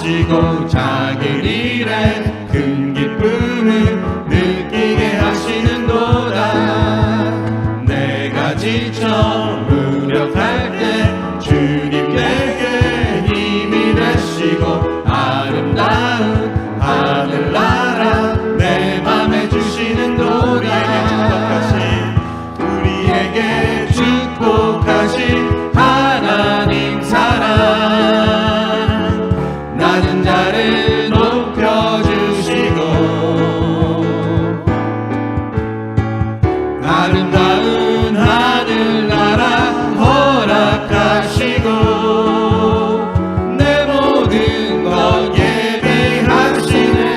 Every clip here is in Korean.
하시고 작은 일에 큰 기쁨을 느끼게 하시는도다. 내가 지쳐 무력할 때 주님 내게 힘이 되시고 아름다운 하늘나라 내 맘에 주시는도다. 우리에게 축복하신 하나님 사랑, 낮은 자를 높여주시고 아름다운 하늘나라 허락하시고 내 모든 것 예비하시네.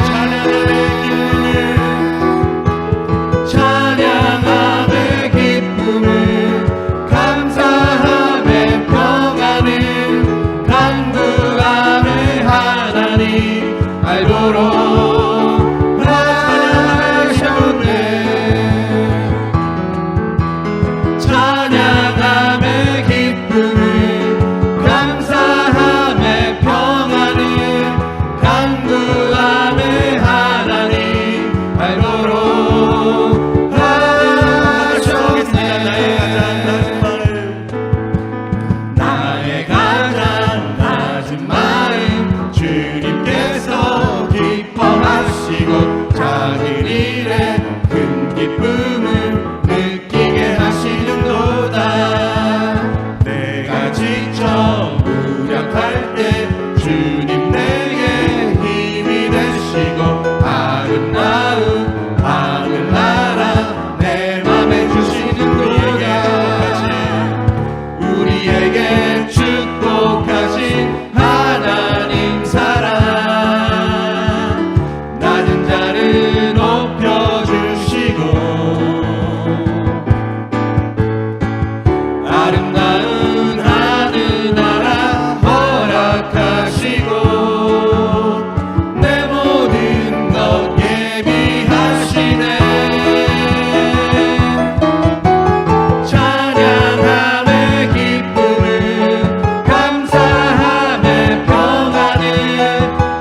찬양함의 기쁨을 감사함의 평안을 간구함의 하나님 알도록 하셨네. 찬양함의 기쁨을 감사함의 평안을 간구함의 하나님 알도록 하셨네. 나의 가장 낮은 마음 주님께서 기뻐하시고 작은 일에 큰 기쁨을 느끼게 하시는도다. 내가 지쳐 무력할 때 주님 내게 힘이 되시고 아름다운 하늘나라 내 맘에 주시는도다. 우리에게 축복하신 하나님 사랑, 낮은 자를 높여주시고 아름다운 하늘나라 허락하시고 내 모든 것 예비하시네. 찬양함의 기쁨을 감사함의 평안을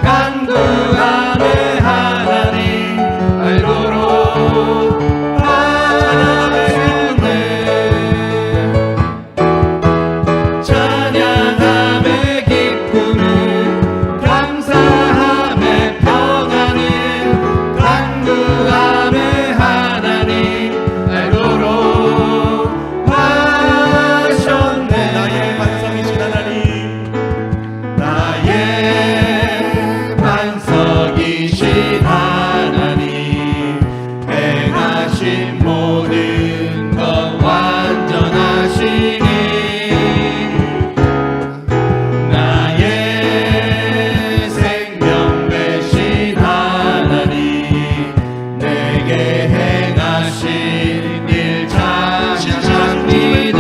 간구함의 하나님 알도록 하셨네. 찬양함의 기쁨을 감사함의 평안을 간구함의 하나님 알도록 하셨네. 나의 반석이신 하나님, 나의 반석이신 하나님, 행하신 모든 것 완전하시니 나의 생명 되신 하나님, 내게 행하신 일 찬양합니다.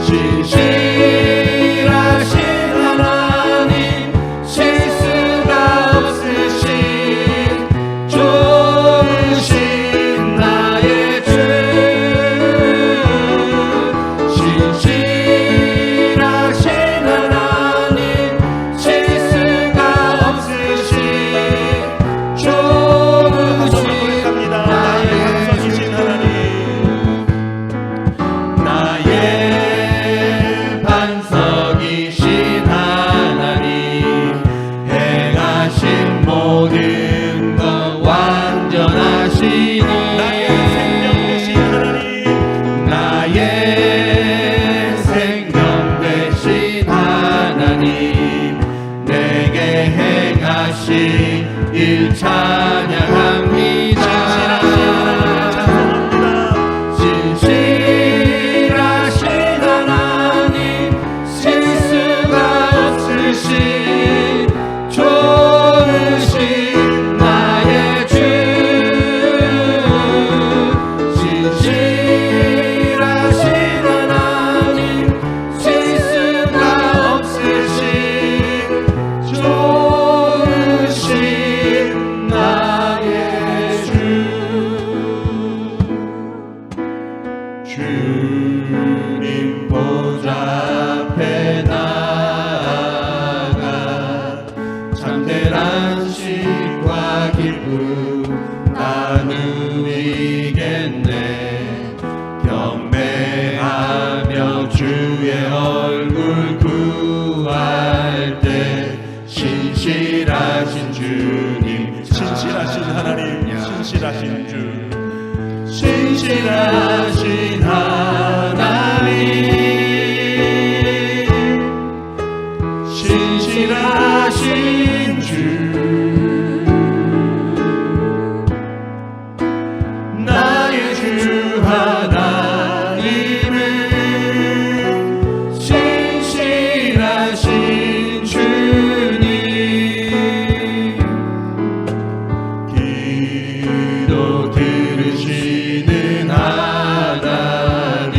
신실하신 하나님, 실수가 없으신 좋으신 신실하신 주, 신실하신 하나님, 신실하신 주, 나의 주 하나님은 신실하신 주님. 기도 들으시는 하나님,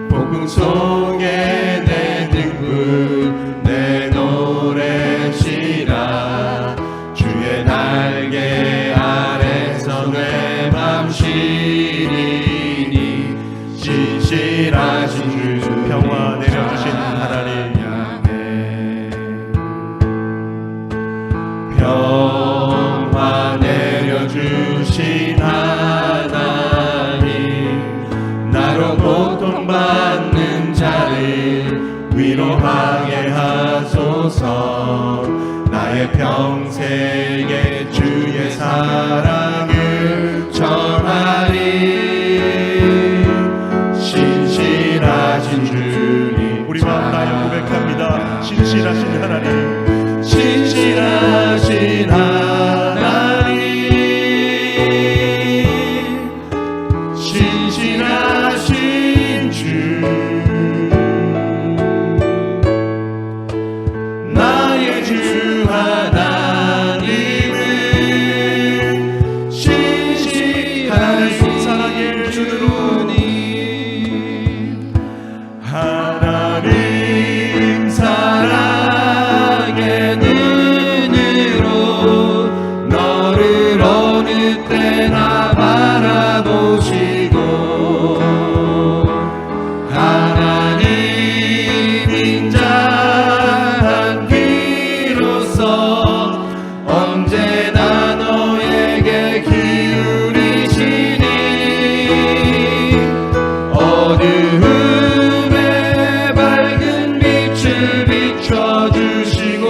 폭풍 속에 내 등불 내 노래시라. 주의 날개 아래서 내 맘 시리니 신실하신 주 평화 내려주신 하나님, 평화 내려주신 하나님, 나로 고통받는 자를 위로하게 하소서. 나의 평생에 주의 사랑을 전하리. 신실하신 주님, 우리 마음 다하여 고백합니다. 신실하신 하나님, 신실하신 하나님, 신실하신 주, 나의 주 하나님은 신실하신 사랑의 주님. 하나님 사랑의 눈으로 너를 어느 때나 바라보시고, 하나님 인자한 귀로서 언제나 너에게 기울이시니, 어두움에 밝은 빛을 비춰주시고,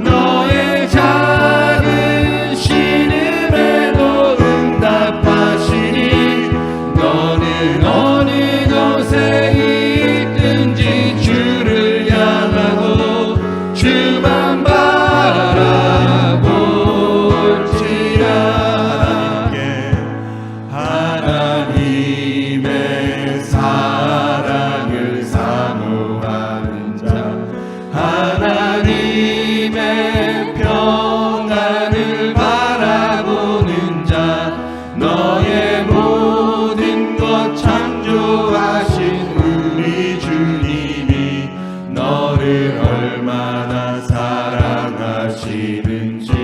너의 작은 신음에도 응답하시니, 너는 어느 곳에 있든지 주를 향하고 주만 바라볼지라. 하나님의 사랑을 사모하는 자, 하나님의 평안을 바라보는 자, 너의 모든 것 창조하신 우리 주님이 너를 얼마나 사랑하시는지,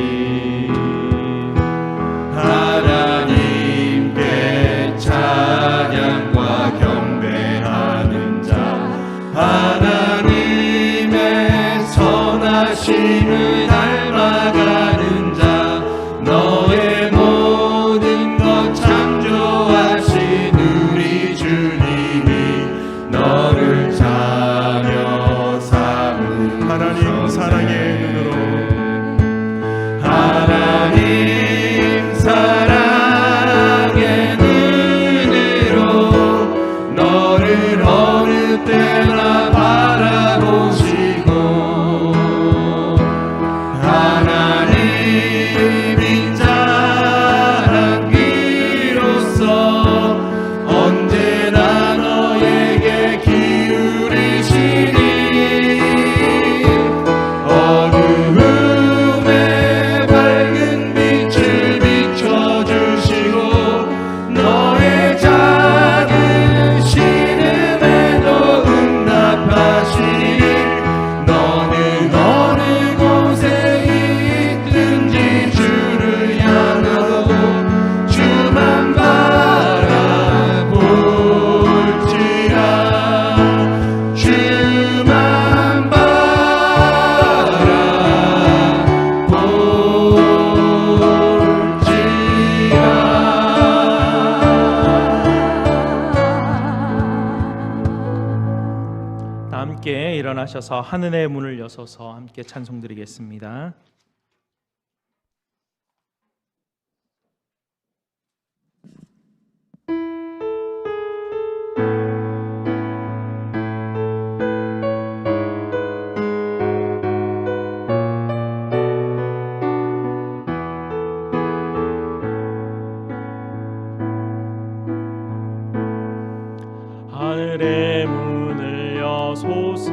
하나님께 찬양과 경배하는 자, 하나님의 선하심을 닮아가는 자, 너의 모든 것 창조하신 우리 주님이 너를 자녀 삼으소서. 하나님 사랑의 눈으로, 하나님 사랑의 눈으로 너를 어느 때나 바라보시고, 하나님 인자한 귀로서 언제나 너에게 기울이시니, 어두움에 밝은 빛을 비춰주시고, 너의 작은 신음에도 응답하시니, 너는 어느 곳에 있든지 주를 향하고 주만 바라볼지라. 주만 다 함께 일어나셔서 하늘의 문을 여서서 함께 찬송드리겠습니다. 하늘의 문을 여소서.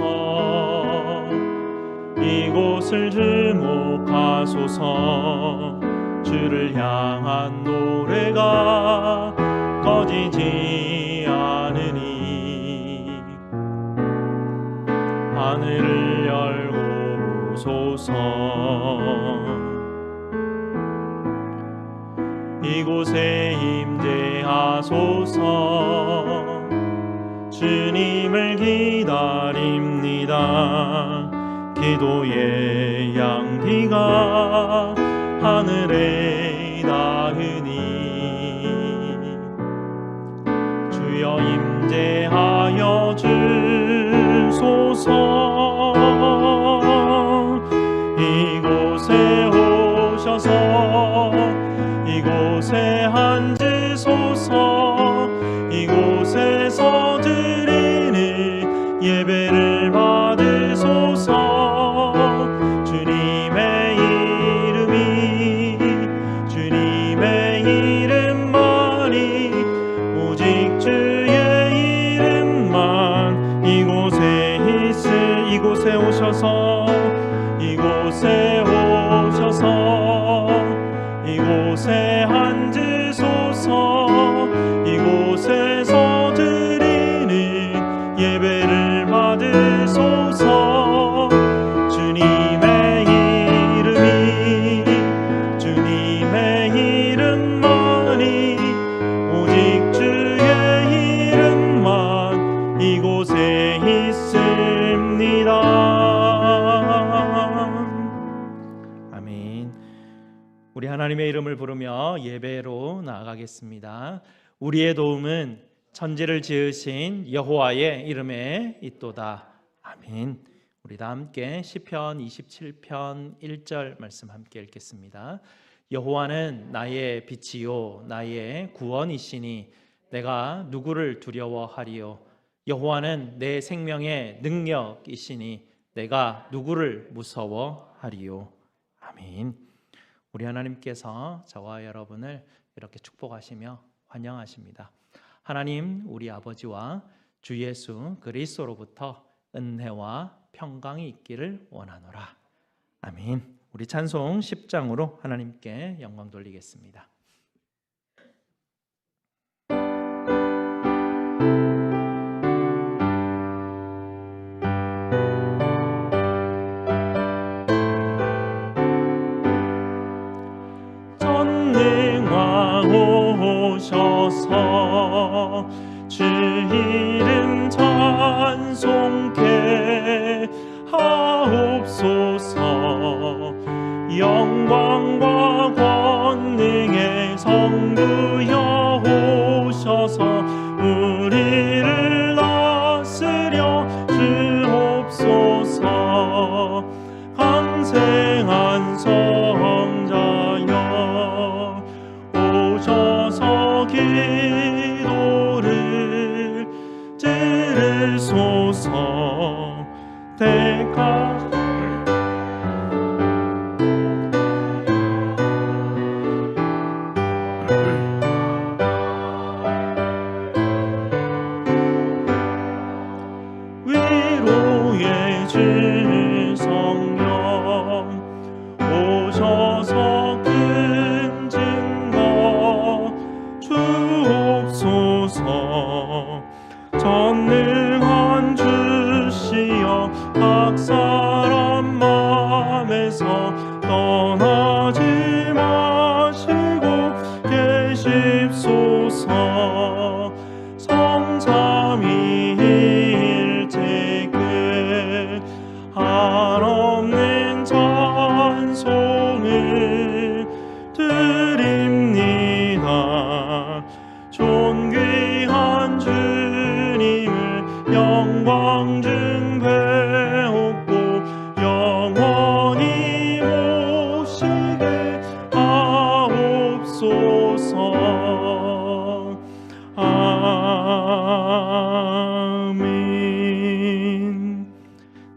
이곳을 주목하소서. 주를 향한 노래가 꺼지지 않으니 하늘을 열고 보소서. 이곳에 임재하소서. 주님을 기다립니다. 기도의 양기가 하늘에 닿으니 주여 임재하여 주소서. 이곳에 오셔서 이곳에 앉으소서. 이곳에서 드리는 예배를 받으소서. 주님의 이름만이 오직 주의 이름만 이곳에 오셔서 이곳에 앉으소서. 이곳에서 드리는 예배를 받으소서. 주님의 이름만이 오직 주의 이름만 이곳에 있습니다. 아멘. 우리 하나님의 이름을 부르며 예배로 나아가겠습니다. 우리의 도움은 천지를 지으신 여호와의 이름에 있도다. 아멘. 우리 다 함께 시편 27편 1절 말씀 함께 읽겠습니다. 여호와는 나의 빛이요 나의 구원이시니 내가 누구를 두려워하리요. 여호와는 내 생명의 능력이시니 내가 누구를 무서워하리요. 아멘. 우리 하나님께서 저와 여러분을 이렇게 축복하시며 환영하십니다. 하나님 우리 아버지와 주 예수 그리스도로부터 은혜와 평강이 있기를 원하노라. 아멘. 우리 찬송 10장으로 하나님께 영광 돌리겠습니다. 오셔서 주 이름 찬송케 하옵소서. 영광과 권능의 성부여 오셔서 우리를 다스려 주옵소서. 강생한 성자여 오셔서 기도를 들으소서. 위로의 주 성령 오셔서 큰 증거 주옵소서. 전능한 주시여 각 사람 맘에서 떠나지 마시고 계십소서. 성삼위일체끝 한없는 찬송을 드립니다. 존귀한 주님을 영광 증배하고 영원히 모시게 하옵소서. 아멘.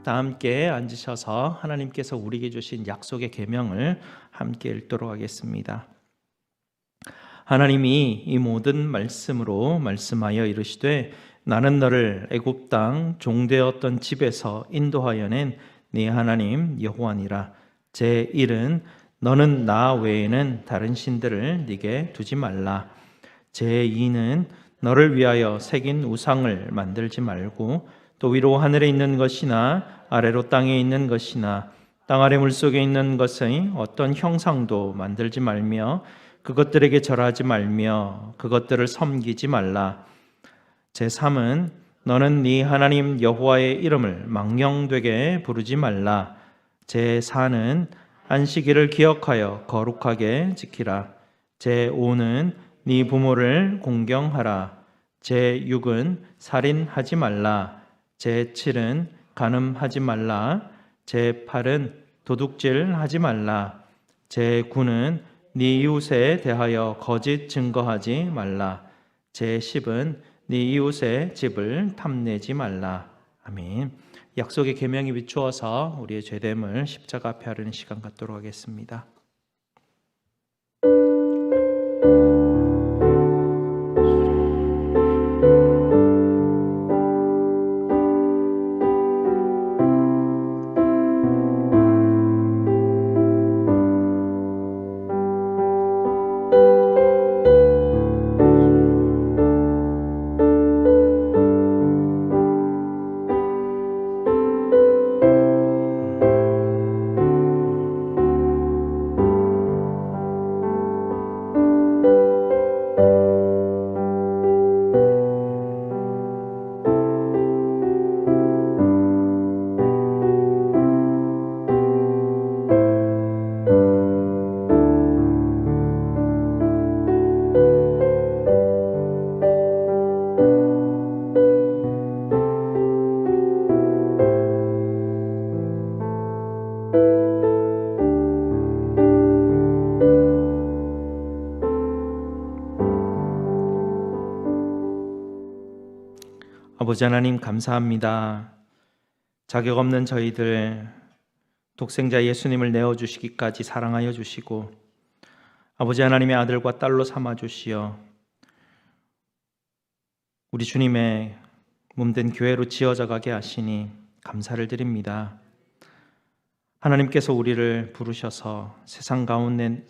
다 함께 앉으셔서 하나님께서 우리에게 주신 약속의 계명을 함께 읽도록 하겠습니다. 하나님이 이 모든 말씀으로 말씀하여 이르시되 나는 너를 애굽 땅 종되었던 집에서 인도하여 낸 네 하나님 여호와니라. 제1은 너는 나 외에는 다른 신들을 네게 두지 말라. 제2는 너를 위하여 새긴 우상을 만들지 말고 또 위로 하늘에 있는 것이나 아래로 땅에 있는 것이나 땅 아래 물속에 있는 것의 어떤 형상도 만들지 말며 그것들에게 절하지 말며 그것들을 섬기지 말라. 제3은 너는 네 하나님 여호와의 이름을 망령되게 부르지 말라. 제4는 안식일을 기억하여 거룩하게 지키라. 제5는 네 부모를 공경하라. 제6은 살인하지 말라. 제7은 간음하지 말라. 제8은 도둑질하지 말라. 제9는 네 이웃에 대하여 거짓 증거하지 말라. 제10은 네 이웃의 집을 탐내지 말라. 아멘. 약속의 계명이 비추어서 우리의 죄됨을 십자가 앞에 하려는 시간 갖도록 하겠습니다. 아버지 하나님 감사합니다. 자격 없는 저희들 독생자 예수님을 내어주시기까지 사랑하여 주시고 아버지 하나님의 아들과 딸로 삼아 주시어 우리 주님의 몸된 교회로 지어져 가게 하시니 감사를 드립니다. 하나님께서 우리를 부르셔서 세상 가운데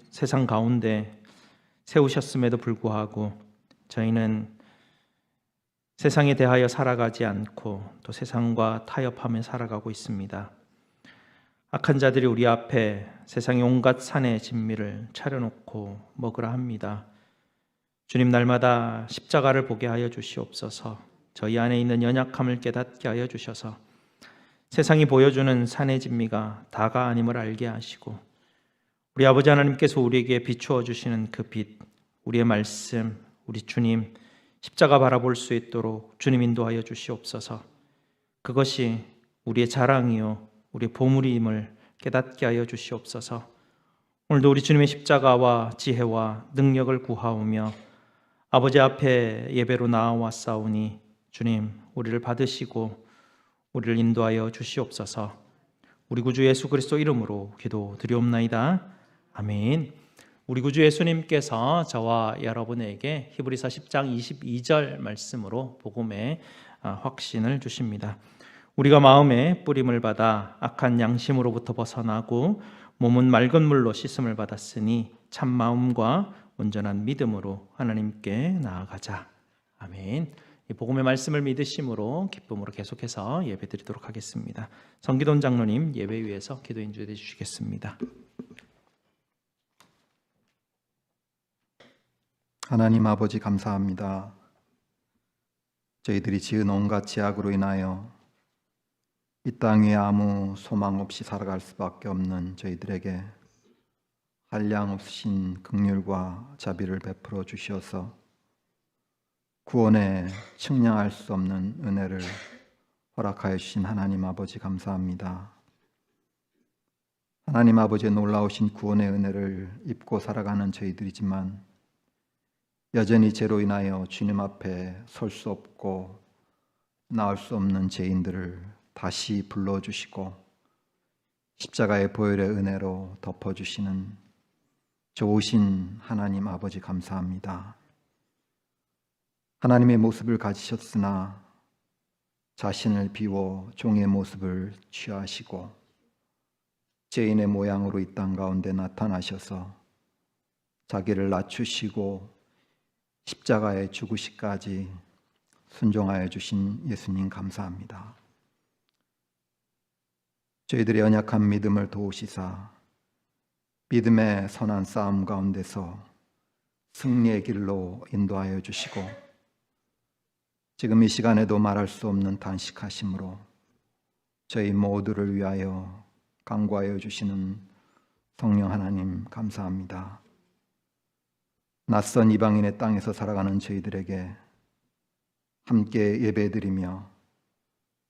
세우셨음에도 불구하고 저희는 세상에 대하여 살아가지 않고 또 세상과 타협하며 살아가고 있습니다. 악한 자들이 우리 앞에 세상의 온갖 산의 진미를 차려놓고 먹으라 합니다. 주님, 날마다 십자가를 보게 하여 주시옵소서. 저희 안에 있는 연약함을 깨닫게 하여 주셔서 세상이 보여주는 산의 진미가 다가 아님을 알게 하시고 우리 아버지 하나님께서 우리에게 비추어 주시는 그 빛, 우리의 말씀, 우리 주님 십자가 바라볼 수 있도록 주님 인도하여 주시옵소서. 그것이 우리의 자랑이요 우리의 보물임을 깨닫게 하여 주시옵소서. 오늘도 우리 주님의 십자가와 지혜와 능력을 구하오며 아버지 앞에 예배로 나아왔사오니 주님 우리를 받으시고 우리를 인도하여 주시옵소서. 우리 구주 예수 그리스도 이름으로 기도드리옵나이다. 아멘. 우리 구주 예수님께서 저와 여러분에게 히브리서 10장 22절 말씀으로 복음의 확신을 주십니다. 우리가 마음에 뿌림을 받아 악한 양심으로부터 벗어나고 몸은 맑은 물로 씻음을 받았으니 참 마음과 온전한 믿음으로 하나님께 나아가자. 아멘. 이 복음의 말씀을 믿으심으로 기쁨으로 계속해서 예배드리도록 하겠습니다. 성기돈 장로님 예배 위에서 기도 인도해 주시겠습니다. 하나님 아버지 감사합니다. 저희들이 지은 온갖 죄악으로 인하여 이 땅에 아무 소망 없이 살아갈 수밖에 없는 저희들에게 한량 없으신 긍휼과 자비를 베풀어 주셔서 구원에 측량할 수 없는 은혜를 허락하여 주신 하나님 아버지 감사합니다. 하나님 아버지의 놀라우신 구원의 은혜를 입고 살아가는 저희들이지만 여전히 죄로 인하여 주님 앞에 설 수 없고 나올 수 없는 죄인들을 다시 불러주시고 십자가의 보혈의 은혜로 덮어주시는 좋으신 하나님 아버지 감사합니다. 하나님의 모습을 가지셨으나 자신을 비워 종의 모습을 취하시고 죄인의 모양으로 이 땅 가운데 나타나셔서 자기를 낮추시고 십자가에 죽으시까지 순종하여 주신 예수님 감사합니다. 저희들의 연약한 믿음을 도우시사 믿음의 선한 싸움 가운데서 승리의 길로 인도하여 주시고 지금 이 시간에도 말할 수 없는 단식하심으로 저희 모두를 위하여 간구하여 주시는 성령 하나님 감사합니다. 낯선 이방인의 땅에서 살아가는 저희들에게 함께 예배드리며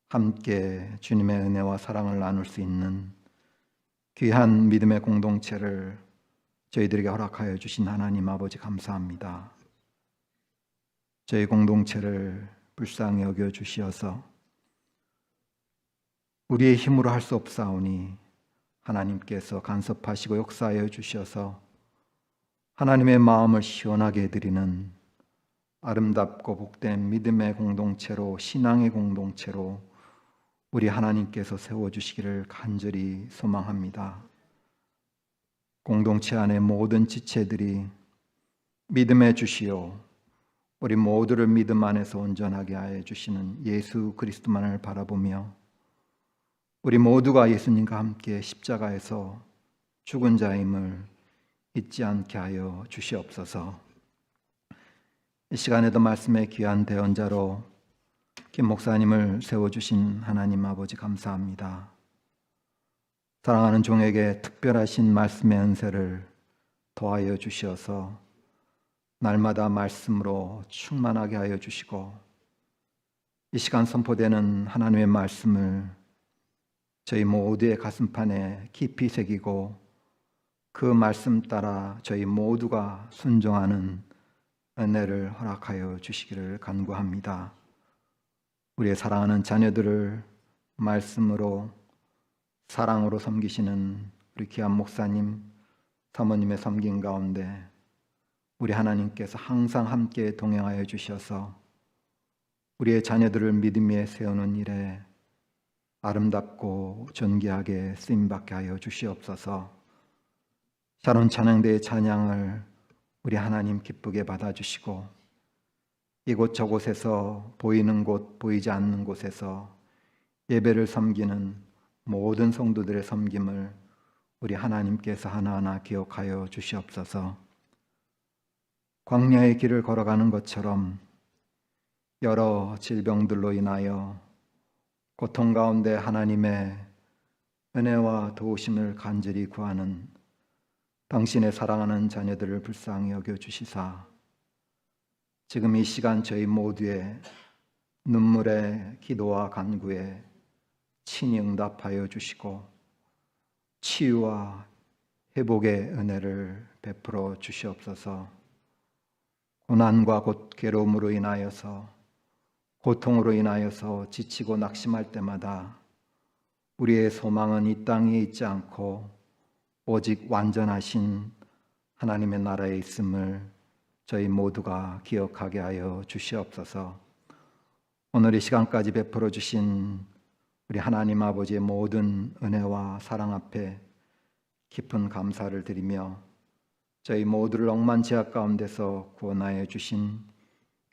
함께 주님의 은혜와 사랑을 나눌 수 있는 귀한 믿음의 공동체를 저희들에게 허락하여 주신 하나님 아버지 감사합니다. 저희 공동체를 불쌍히 여겨 주시어서 우리의 힘으로 할 수 없사오니 하나님께서 간섭하시고 역사하여 주셔서 하나님의 마음을 시원하게 해드리는 아름답고 복된 믿음의 공동체로, 신앙의 공동체로 우리 하나님께서 세워주시기를 간절히 소망합니다. 공동체 안의 모든 지체들이 믿음의 주시오, 우리 모두를 믿음 안에서 온전하게 하여 주시는 예수 그리스도만을 바라보며 우리 모두가 예수님과 함께 십자가에서 죽은 자임을 잊지 않게 하여 주시옵소서. 이 시간에도 말씀의 귀한 대언자로 김 목사님을 세워주신 하나님 아버지 감사합니다. 사랑하는 종에게 특별하신 말씀의 은혜를 더하여 주시어서 날마다 말씀으로 충만하게 하여 주시고 이 시간 선포되는 하나님의 말씀을 저희 모두의 가슴판에 깊이 새기고 그 말씀 따라 저희 모두가 순종하는 은혜를 허락하여 주시기를 간구합니다. 우리의 사랑하는 자녀들을 말씀으로 사랑으로 섬기시는 우리 귀한 목사님, 사모님의 섬김 가운데 우리 하나님께서 항상 함께 동행하여 주셔서 우리의 자녀들을 믿음 위에 세우는 일에 아름답고 존귀하게 쓰임받게 하여 주시옵소서. 샤론 찬양대의 찬양을 우리 하나님 기쁘게 받아주시고 이곳 저곳에서 보이는 곳 보이지 않는 곳에서 예배를 섬기는 모든 성도들의 섬김을 우리 하나님께서 하나하나 기억하여 주시옵소서. 광야의 길을 걸어가는 것처럼 여러 질병들로 인하여 고통 가운데 하나님의 은혜와 도우심을 간절히 구하는 당신의 사랑하는 자녀들을 불쌍히 여겨주시사 지금 이 시간 저희 모두의 눈물의 기도와 간구에 친히 응답하여 주시고 치유와 회복의 은혜를 베풀어 주시옵소서. 고난과 괴로움으로 인하여서 고통으로 인하여서 지치고 낙심할 때마다 우리의 소망은 이 땅에 있지 않고 오직 완전하신 하나님의 나라에 있음을 저희 모두가 기억하게 하여 주시옵소서. 오늘 이 시간까지 베풀어 주신 우리 하나님 아버지의 모든 은혜와 사랑 앞에 깊은 감사를 드리며 저희 모두를 억만 죄악 가운데서 구원하여 주신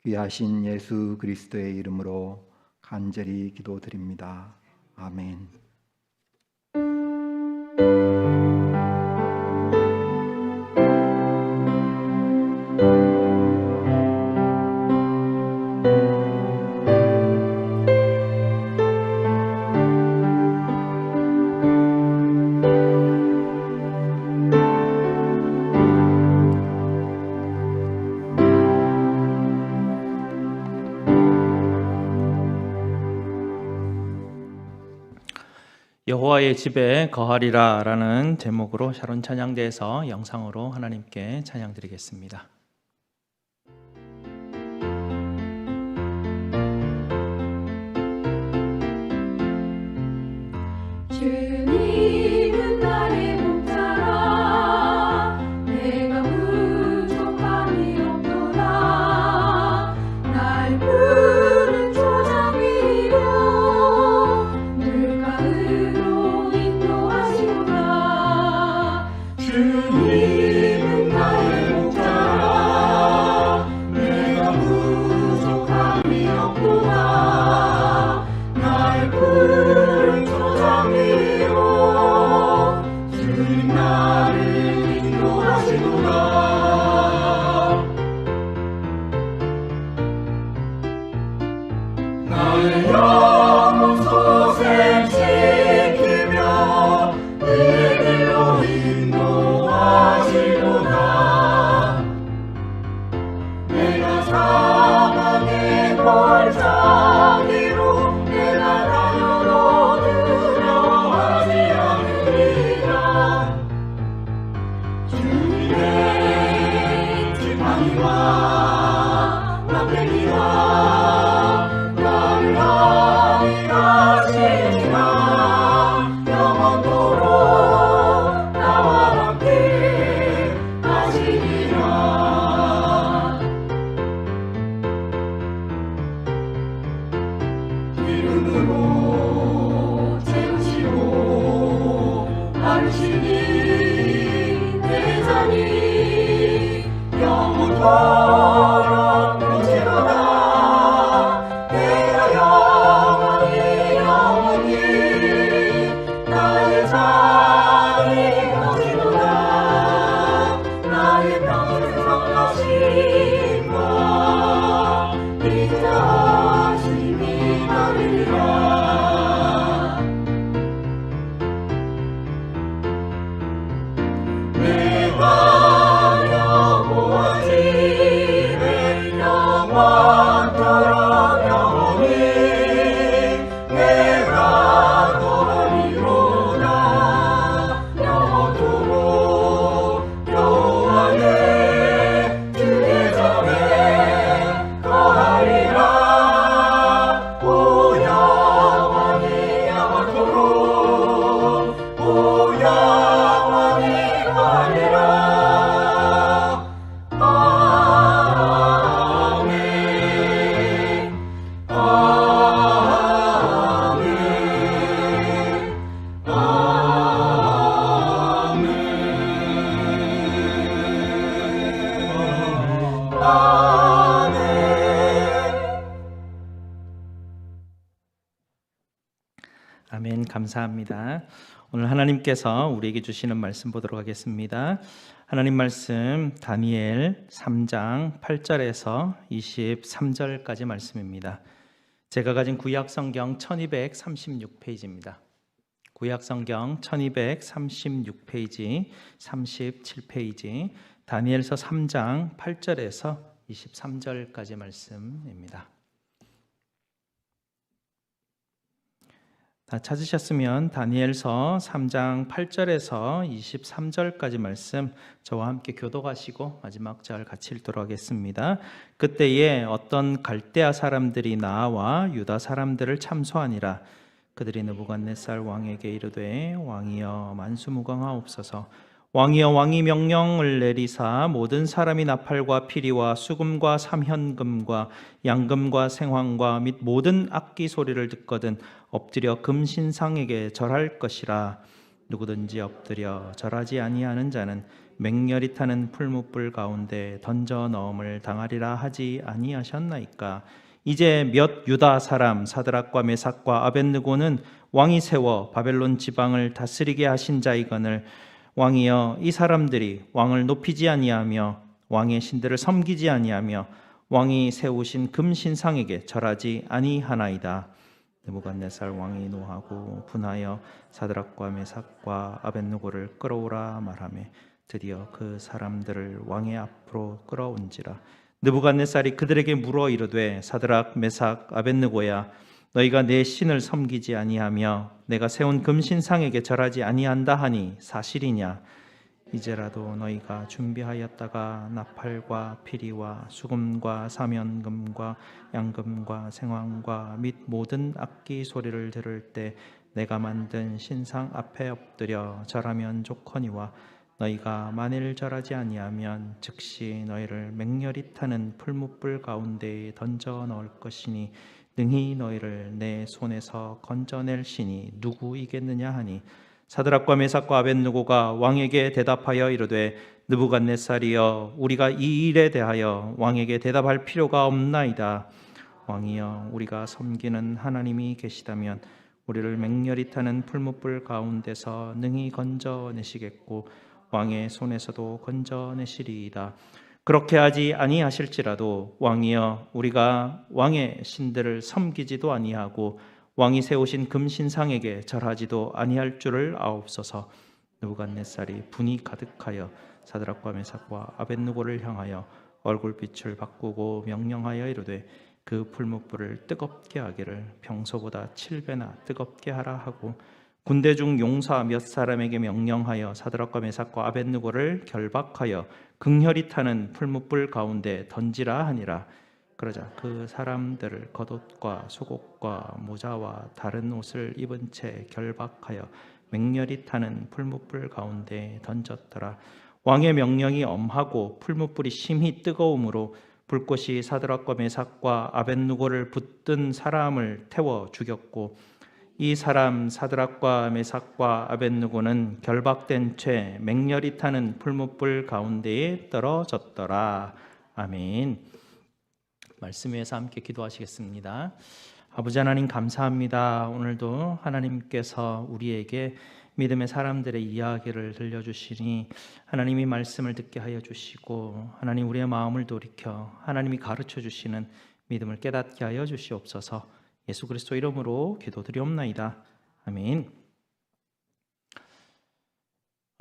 귀하신 예수 그리스도의 이름으로 간절히 기도드립니다. 아멘. 여호와의 집에 거하리라 라는 제목으로 샤론 찬양대에서 영상으로 하나님께 찬양드리겠습니다. 주님은 나의 목자라 내가 부족함이 없도다 날 푸른 초장 위로 내가 사망의 골짜기로 내가 다녀도 두려워하지 않으리라. 주님의 지팡이와 막대기가 나를 안위하시리라. 영원토록 나와 함께 하시리라. 기름으로 채우시고 바르시니 내 잔이 영원토록 넘치도다. 내가 영원히 나의 잔이 넘치도다. 나의 평생 성하심과 인자하심이 나르리라. 내가 여호와 집에 영원토록 영원히 내가 거하리로다. 영원토록 여호와의 주의 전에 거하리라. 오 영원히 영원토록 오 영원히 거하리라. 아멘. 아멘. 아멘. 감사합니다. 오늘 하나님께서 우리에게 주시는 말씀 보도록 하겠습니다. 하나님 말씀 다니엘 3장 8절에서 23절까지 말씀입니다. 제가 가진 구약성경 1236페이지입니다. 구약성경 1236페이지, 37페이지, 다니엘서 3장 8절에서 23절까지 말씀입니다. 다 찾으셨으면 다니엘서 3장 8절에서 23절까지 말씀 저와 함께 교독하시고 마지막 절 같이 읽도록 하겠습니다. 그때에 어떤 갈대아 사람들이 나와 유다 사람들을 참소하니라. 그들이 느부갓네살 왕에게 이르되 왕이여 만수무강하옵소서. 왕이여 왕이 명령을 내리사 모든 사람이 나팔과 피리와 수금과 삼현금과 양금과 생황과 및 모든 악기 소리를 듣거든 엎드려 금신상에게 절할 것이라. 누구든지 엎드려 절하지 아니하는 자는 맹렬히 타는 풀무불 가운데 던져 넣음을 당하리라 하지 아니하셨나이까. 이제 몇 유다 사람 사드락과 메삭과 아벳느고는 왕이 세워 바벨론 지방을 다스리게 하신 자이거늘 왕이여 이 사람들이 왕을 높이지 아니하며 왕의 신들을 섬기지 아니하며 왕이 세우신 금신상에게 절하지 아니하나이다. 느부갓네살 왕이 노하고 분하여 사드락과 메삭과 아벳느고를 끌어오라 말하며 드디어 그 사람들을 왕의 앞으로 끌어온지라. 느부갓네살이 그들에게 물어 이르되 사드락 메삭 아벳느고야 너희가 내 신을 섬기지 아니하며 내가 세운 금신상에게 절하지 아니한다 하니 사실이냐? 이제라도 너희가 준비하였다가 나팔과 피리와 수금과 사면금과 양금과 생황과 및 모든 악기 소리를 들을 때 내가 만든 신상 앞에 엎드려 절하면 좋거니와 너희가 만일 절하지 아니하면 즉시 너희를 맹렬히 타는 풀무불 가운데에 던져 넣을 것이니 능히 너희를 내 손에서 건져낼 신이 누구이겠느냐 하니 사드락과 메삭과 아벳느고가 왕에게 대답하여 이르되 느부갓네살이여 우리가 이 일에 대하여 왕에게 대답할 필요가 없나이다. 왕이여 우리가 섬기는 하나님이 계시다면 우리를 맹렬히 타는 풀무불 가운데서 능히 건져내시겠고 왕의 손에서도 건져내시리이다. 그렇게 하지 아니하실지라도 왕이여 우리가 왕의 신들을 섬기지도 아니하고 왕이 세우신 금신상에게 절하지도 아니할 줄을 아옵소서. 느부갓네살이 분이 가득하여 사드락과 메삭과 아벳느고를 향하여 얼굴빛을 바꾸고 명령하여 이르되 그 풀무불을 뜨겁게 하기를 평소보다 7배나 뜨겁게 하라 하고 군대 중 용사 몇 사람에게 명령하여 사드락과 메삭과 아벳느고를 결박하여 극렬히 타는 풀무불 가운데 던지라 하니라. 그러자 그 사람들을 겉옷과 속옷과 모자와 다른 옷을 입은 채 결박하여 맹렬히 타는 풀무불 가운데 던졌더라. 왕의 명령이 엄하고 풀무불이 심히 뜨거움으로 불꽃이 사드락과 메삭과 아벳느고를 붙든 사람을 태워 죽였고 이 사람 사드락과 메삭과 아벳느고는 결박된 채 맹렬히 타는 풀무불 가운데에 떨어졌더라. 아멘. 말씀 위에서 함께 기도하시겠습니다. 아버지 하나님 감사합니다. 오늘도 하나님께서 우리에게 믿음의 사람들의 이야기를 들려주시니 하나님이 말씀을 듣게 하여 주시고 하나님 우리의 마음을 돌이켜 하나님이 가르쳐 주시는 믿음을 깨닫게 하여 주시옵소서. 예수 그리스도 이름으로 기도드리옵나이다. 아멘.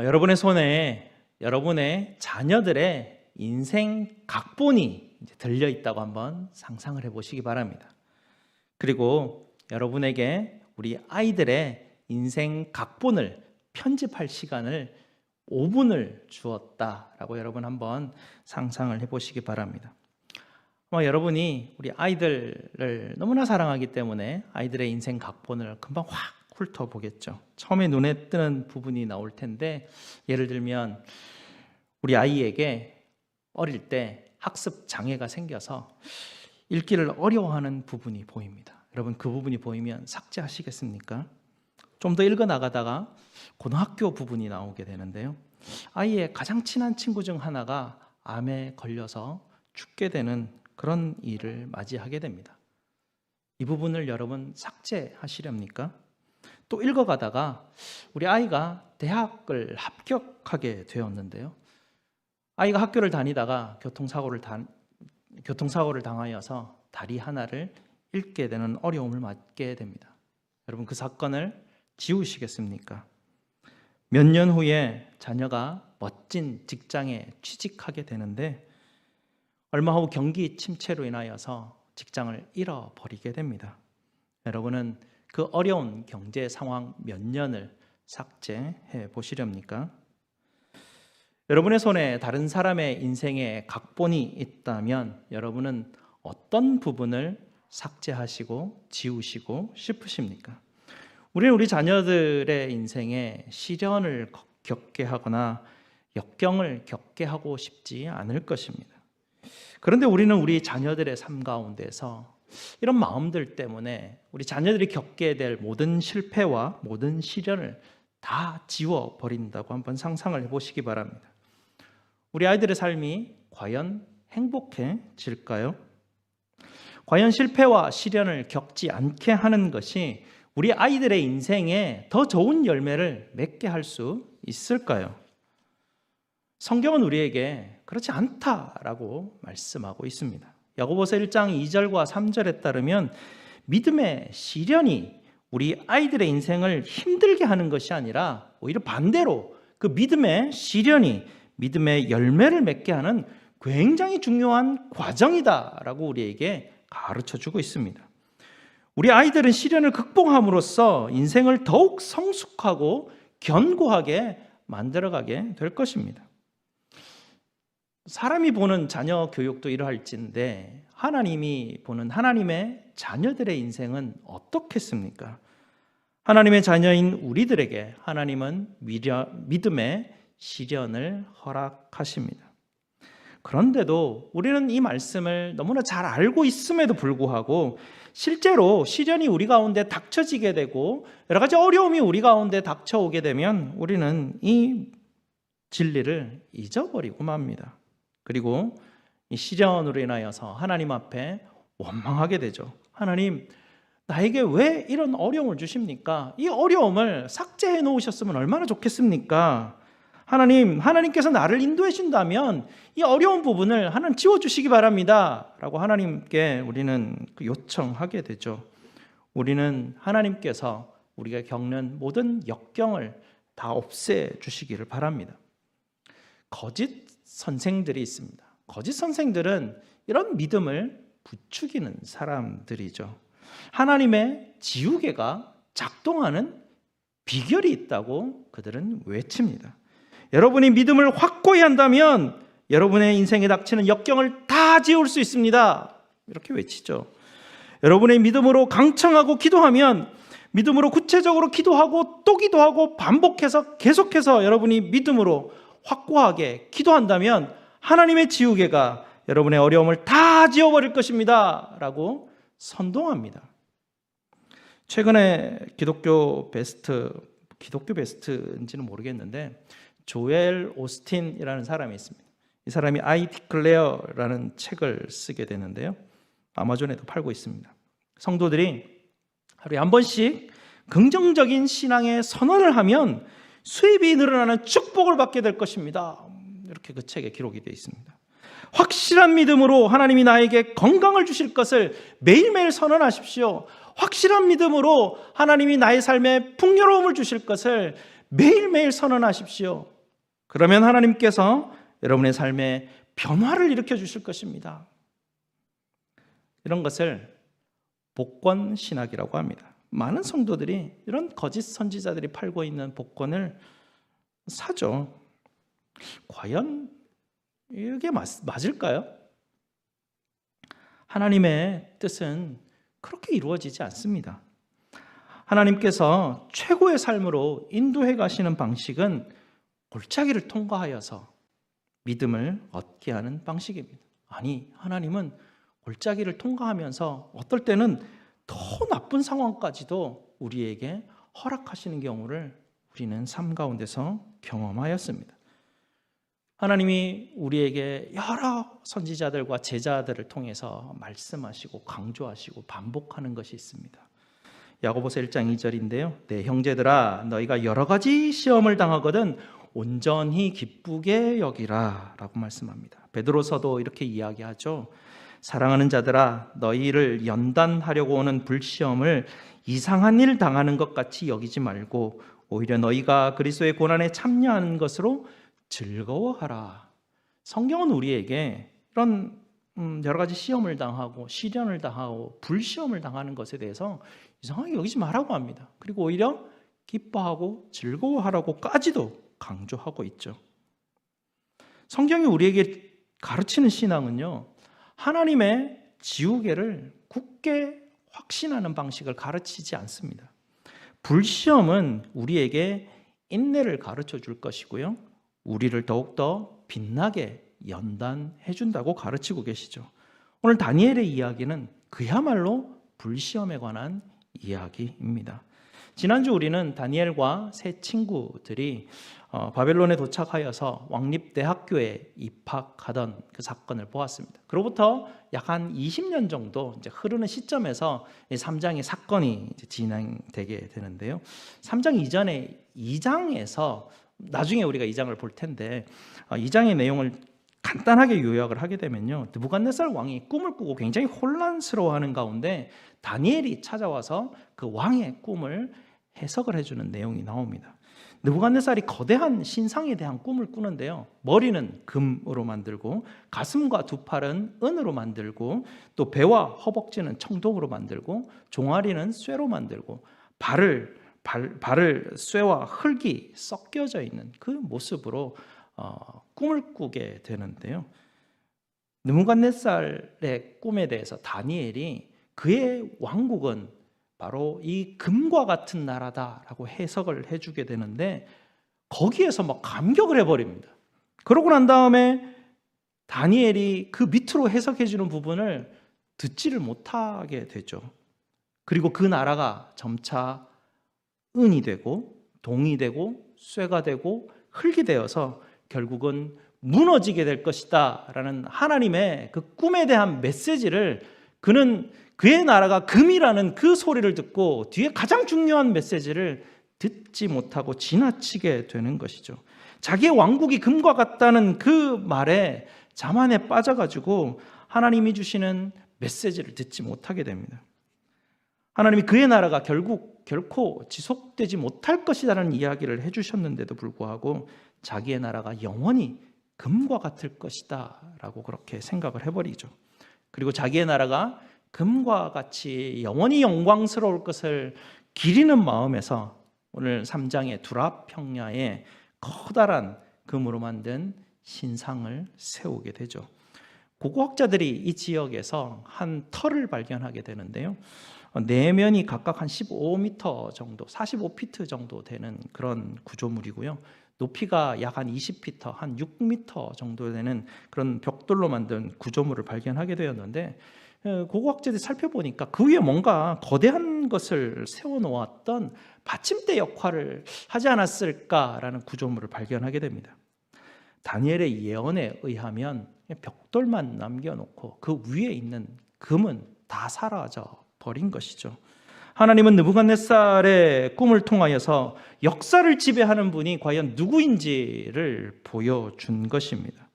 여러분의 손에 여러분의 자녀들의 인생 각본이 들려 있다고 한번 상상을 해보시기 바랍니다. 그리고 여러분에게 우리 아이들의 인생 각본을 편집할 시간을 5분을 주었다라고 여러분 한번 상상을 해보시기 바랍니다. 여러분이 우리 아이들을 너무나 사랑하기 때문에 아이들의 인생 각본을 금방 확 훑어보겠죠. 처음에 눈에 띄는 부분이 나올 텐데 예를 들면 우리 아이에게 어릴 때 학습 장애가 생겨서 읽기를 어려워하는 부분이 보입니다. 여러분 그 부분이 보이면 삭제하시겠습니까? 좀 더 읽어나가다가 고등학교 부분이 나오게 되는데요. 아이의 가장 친한 친구 중 하나가 암에 걸려서 죽게 되는 그런 일을 맞이하게 됩니다. 이 부분을 여러분 삭제하시렵니까? 또 읽어가다가 우리 아이가 대학을 합격하게 되었는데요. 아이가 학교를 다니다가 교통사고를 당하여서 다리 하나를 잃게 되는 어려움을 맞게 됩니다. 여러분 그 사건을 지우시겠습니까? 몇 년 후에 자녀가 멋진 직장에 취직하게 되는데 얼마 후 경기 침체로 인하여서 직장을 잃어버리게 됩니다. 여러분은 그 어려운 경제 상황 몇 년을 삭제해 보시렵니까? 여러분의 손에 다른 사람의 인생의 각본이 있다면 여러분은 어떤 부분을 삭제하시고 지우시고 싶으십니까? 우리는 우리 자녀들의 인생에 시련을 겪게 하거나 역경을 겪게 하고 싶지 않을 것입니다. 그런데 우리는 우리 자녀들의 삶 가운데서 이런 마음들 때문에 우리 자녀들이 겪게 될 모든 실패와 모든 시련을 다 지워버린다고 한번 상상을 해보시기 바랍니다. 우리 아이들의 삶이 과연 행복해질까요? 과연 실패와 시련을 겪지 않게 하는 것이 우리 아이들의 인생에 더 좋은 열매를 맺게 할 수 있을까요? 성경은 우리에게 그렇지 않다라고 말씀하고 있습니다. 야고보서 1장 2절과 3절에 따르면 믿음의 시련이 우리 아이들의 인생을 힘들게 하는 것이 아니라 오히려 반대로 그 믿음의 시련이 믿음의 열매를 맺게 하는 굉장히 중요한 과정이다라고 우리에게 가르쳐주고 있습니다. 우리 아이들은 시련을 극복함으로써 인생을 더욱 성숙하고 견고하게 만들어가게 될 것입니다. 사람이 보는 자녀 교육도 이러할진데 하나님이 보는 하나님의 자녀들의 인생은 어떻겠습니까? 하나님의 자녀인 우리들에게 하나님은 믿음의 시련을 허락하십니다. 그런데도 우리는 이 말씀을 너무나 잘 알고 있음에도 불구하고 실제로 시련이 우리 가운데 닥쳐지게 되고 여러 가지 어려움이 우리 가운데 닥쳐오게 되면 우리는 이 진리를 잊어버리고 맙니다. 그리고 이 시련으로 인하여서 하나님 앞에 원망하게 되죠. 하나님, 나에게 왜 이런 어려움을 주십니까? 이 어려움을 삭제해 놓으셨으면 얼마나 좋겠습니까? 하나님께서 나를 인도해 주신다면 이 어려운 부분을 하나님 지워주시기 바랍니다 라고 하나님께 우리는 요청하게 되죠. 우리는 하나님께서 우리가 겪는 모든 역경을 다 없애주시기를 바랍니다. 거짓 선생들이 있습니다. 거짓 선생들은 이런 믿음을 부추기는 사람들이죠. 하나님의 지우개가 작동하는 비결이 있다고 그들은 외칩니다. 여러분이 믿음을 확고히 한다면 여러분의 인생에 닥치는 역경을 다 지울 수 있습니다. 이렇게 외치죠. 여러분의 믿음으로 강청하고 기도하면, 믿음으로 구체적으로 기도하고 또 기도하고 반복해서 계속해서 여러분이 믿음으로 확고하게 기도한다면 하나님의 지우개가 여러분의 어려움을 다 지워버릴 것입니다 라고 선동합니다. 최근에 기독교 베스트인지는 모르겠는데 조엘 오스틴이라는 사람이 있습니다. 이 사람이 I Declare라는 책을 쓰게 되는데요, 아마존에도 팔고 있습니다. 성도들이 하루에 한 번씩 긍정적인 신앙의 선언을 하면 수입이 늘어나는 축복을 받게 될 것입니다. 이렇게 그 책에 기록이 되어 있습니다. 확실한 믿음으로 하나님이 나에게 건강을 주실 것을 매일매일 선언하십시오. 확실한 믿음으로 하나님이 나의 삶에 풍요로움을 주실 것을 매일매일 선언하십시오. 그러면 하나님께서 여러분의 삶에 변화를 일으켜 주실 것입니다. 이런 것을 복권 신학이라고 합니다. 많은 성도들이 이런 거짓 선지자들이 팔고 있는 복권을 사죠. 과연 이게 맞을까요? 하나님의 뜻은 그렇게 이루어지지 않습니다. 하나님께서 최고의 삶으로 인도해 가시는 방식은 골짜기를 통과하여서 믿음을 얻게 하는 방식입니다. 아니, 하나님은 골짜기를 통과하면서 어떨 때는 더 나쁜 상황까지도 우리에게 허락하시는 경우를 우리는 삶 가운데서 경험하였습니다. 하나님이 우리에게 여러 선지자들과 제자들을 통해서 말씀하시고 강조하시고 반복하는 것이 있습니다. 야고보서 1장 2절인데요. 내 형제들아, 너희가 여러 가지 시험을 당하거든 온전히 기쁘게 여기라 라고 말씀합니다. 베드로서도 이렇게 이야기하죠. 사랑하는 자들아, 너희를 연단하려고 오는 불시험을 이상한 일 당하는 것 같이 여기지 말고 오히려 너희가 그리스도의 고난에 참여하는 것으로 즐거워하라. 성경은 우리에게 이런 여러 가지 시험을 당하고 시련을 당하고 불시험을 당하는 것에 대해서 이상하게 여기지 말라고 합니다. 그리고 오히려 기뻐하고 즐거워하라고까지도 강조하고 있죠. 성경이 우리에게 가르치는 신앙은요, 하나님의 지우개를 굳게 확신하는 방식을 가르치지 않습니다. 불시험은 우리에게 인내를 가르쳐 줄 것이고요, 우리를 더욱더 빛나게 연단해 준다고 가르치고 계시죠. 오늘 다니엘의 이야기는 그야말로 불시험에 관한 이야기입니다. 지난주 우리는 다니엘과 세 친구들이 바벨론에 도착하여서 왕립대학교에 입학하던 그 사건을 보았습니다. 그로부터 약 한 20년 정도 이제 흐르는 시점에서 3장의 사건이 이제 진행되게 되는데요. 3장 이전에 2장에서 나중에 우리가 2장을 볼 텐데 2장의 내용을 간단하게 요약을 하게 되면요, 느부갓네살 왕이 꿈을 꾸고 굉장히 혼란스러워하는 가운데 다니엘이 찾아와서 그 왕의 꿈을 해석을 해주는 내용이 나옵니다. 느부갓네살이 거대한 신상에 대한 꿈을 꾸는데요, 머리는 금으로 만들고 가슴과 두 팔은 은으로 만들고 또 배와 허벅지는 청동으로 만들고 종아리는 쇠로 만들고 발을 쇠와 흙이 섞여져 있는 그 모습으로 꿈을 꾸게 되는데요, 느부갓네살의 꿈에 대해서 다니엘이 그의 왕국은 바로 이 금과 같은 나라다라고 해석을 해주게 되는데 거기에서 막 감격을 해버립니다. 그러고 난 다음에 다니엘이 그 밑으로 해석해주는 부분을 듣지를 못하게 되죠. 그리고 그 나라가 점차 은이 되고 동이 되고 쇠가 되고 흙이 되어서 결국은 무너지게 될 것이다 라는 하나님의 그 꿈에 대한 메시지를 그는 그의 나라가 금이라는 그 소리를 듣고 뒤에 가장 중요한 메시지를 듣지 못하고 지나치게 되는 것이죠. 자기의 왕국이 금과 같다는 그 말에 자만에 빠져가지고 하나님이 주시는 메시지를 듣지 못하게 됩니다. 하나님이 그의 나라가 결코 지속되지 못할 것이라는 이야기를 해주셨는데도 불구하고 자기의 나라가 영원히 금과 같을 것이다 라고 그렇게 생각을 해버리죠. 그리고 자기의 나라가 금과 같이 영원히 영광스러울 것을 기리는 마음에서 오늘 3장의 두랍 평야에 커다란 금으로 만든 신상을 세우게 되죠. 고고학자들이 이 지역에서 한 터를 발견하게 되는데요, 내면이 각각 한 15m 정도, 45피트 정도 되는 그런 구조물이고요, 높이가 약 한 20피트, 한 6m 정도 되는 그런 벽돌로 만든 구조물을 발견하게 되었는데, 고고학자들이 살펴보니까 그 위에 뭔가 거대한 것을 세워놓았던 받침대 역할을 하지 않았을까라는 구조물을 발견하게 됩니다. 다니엘의 예언에 의하면 벽돌만 남겨놓고 그 위에 있는 금은 다 사라져 버린 것이죠. 하나님은 느부갓네살의 꿈을 통하여서 역사를 지배하는 분이 과연 누구인지를 보여준 것입니다.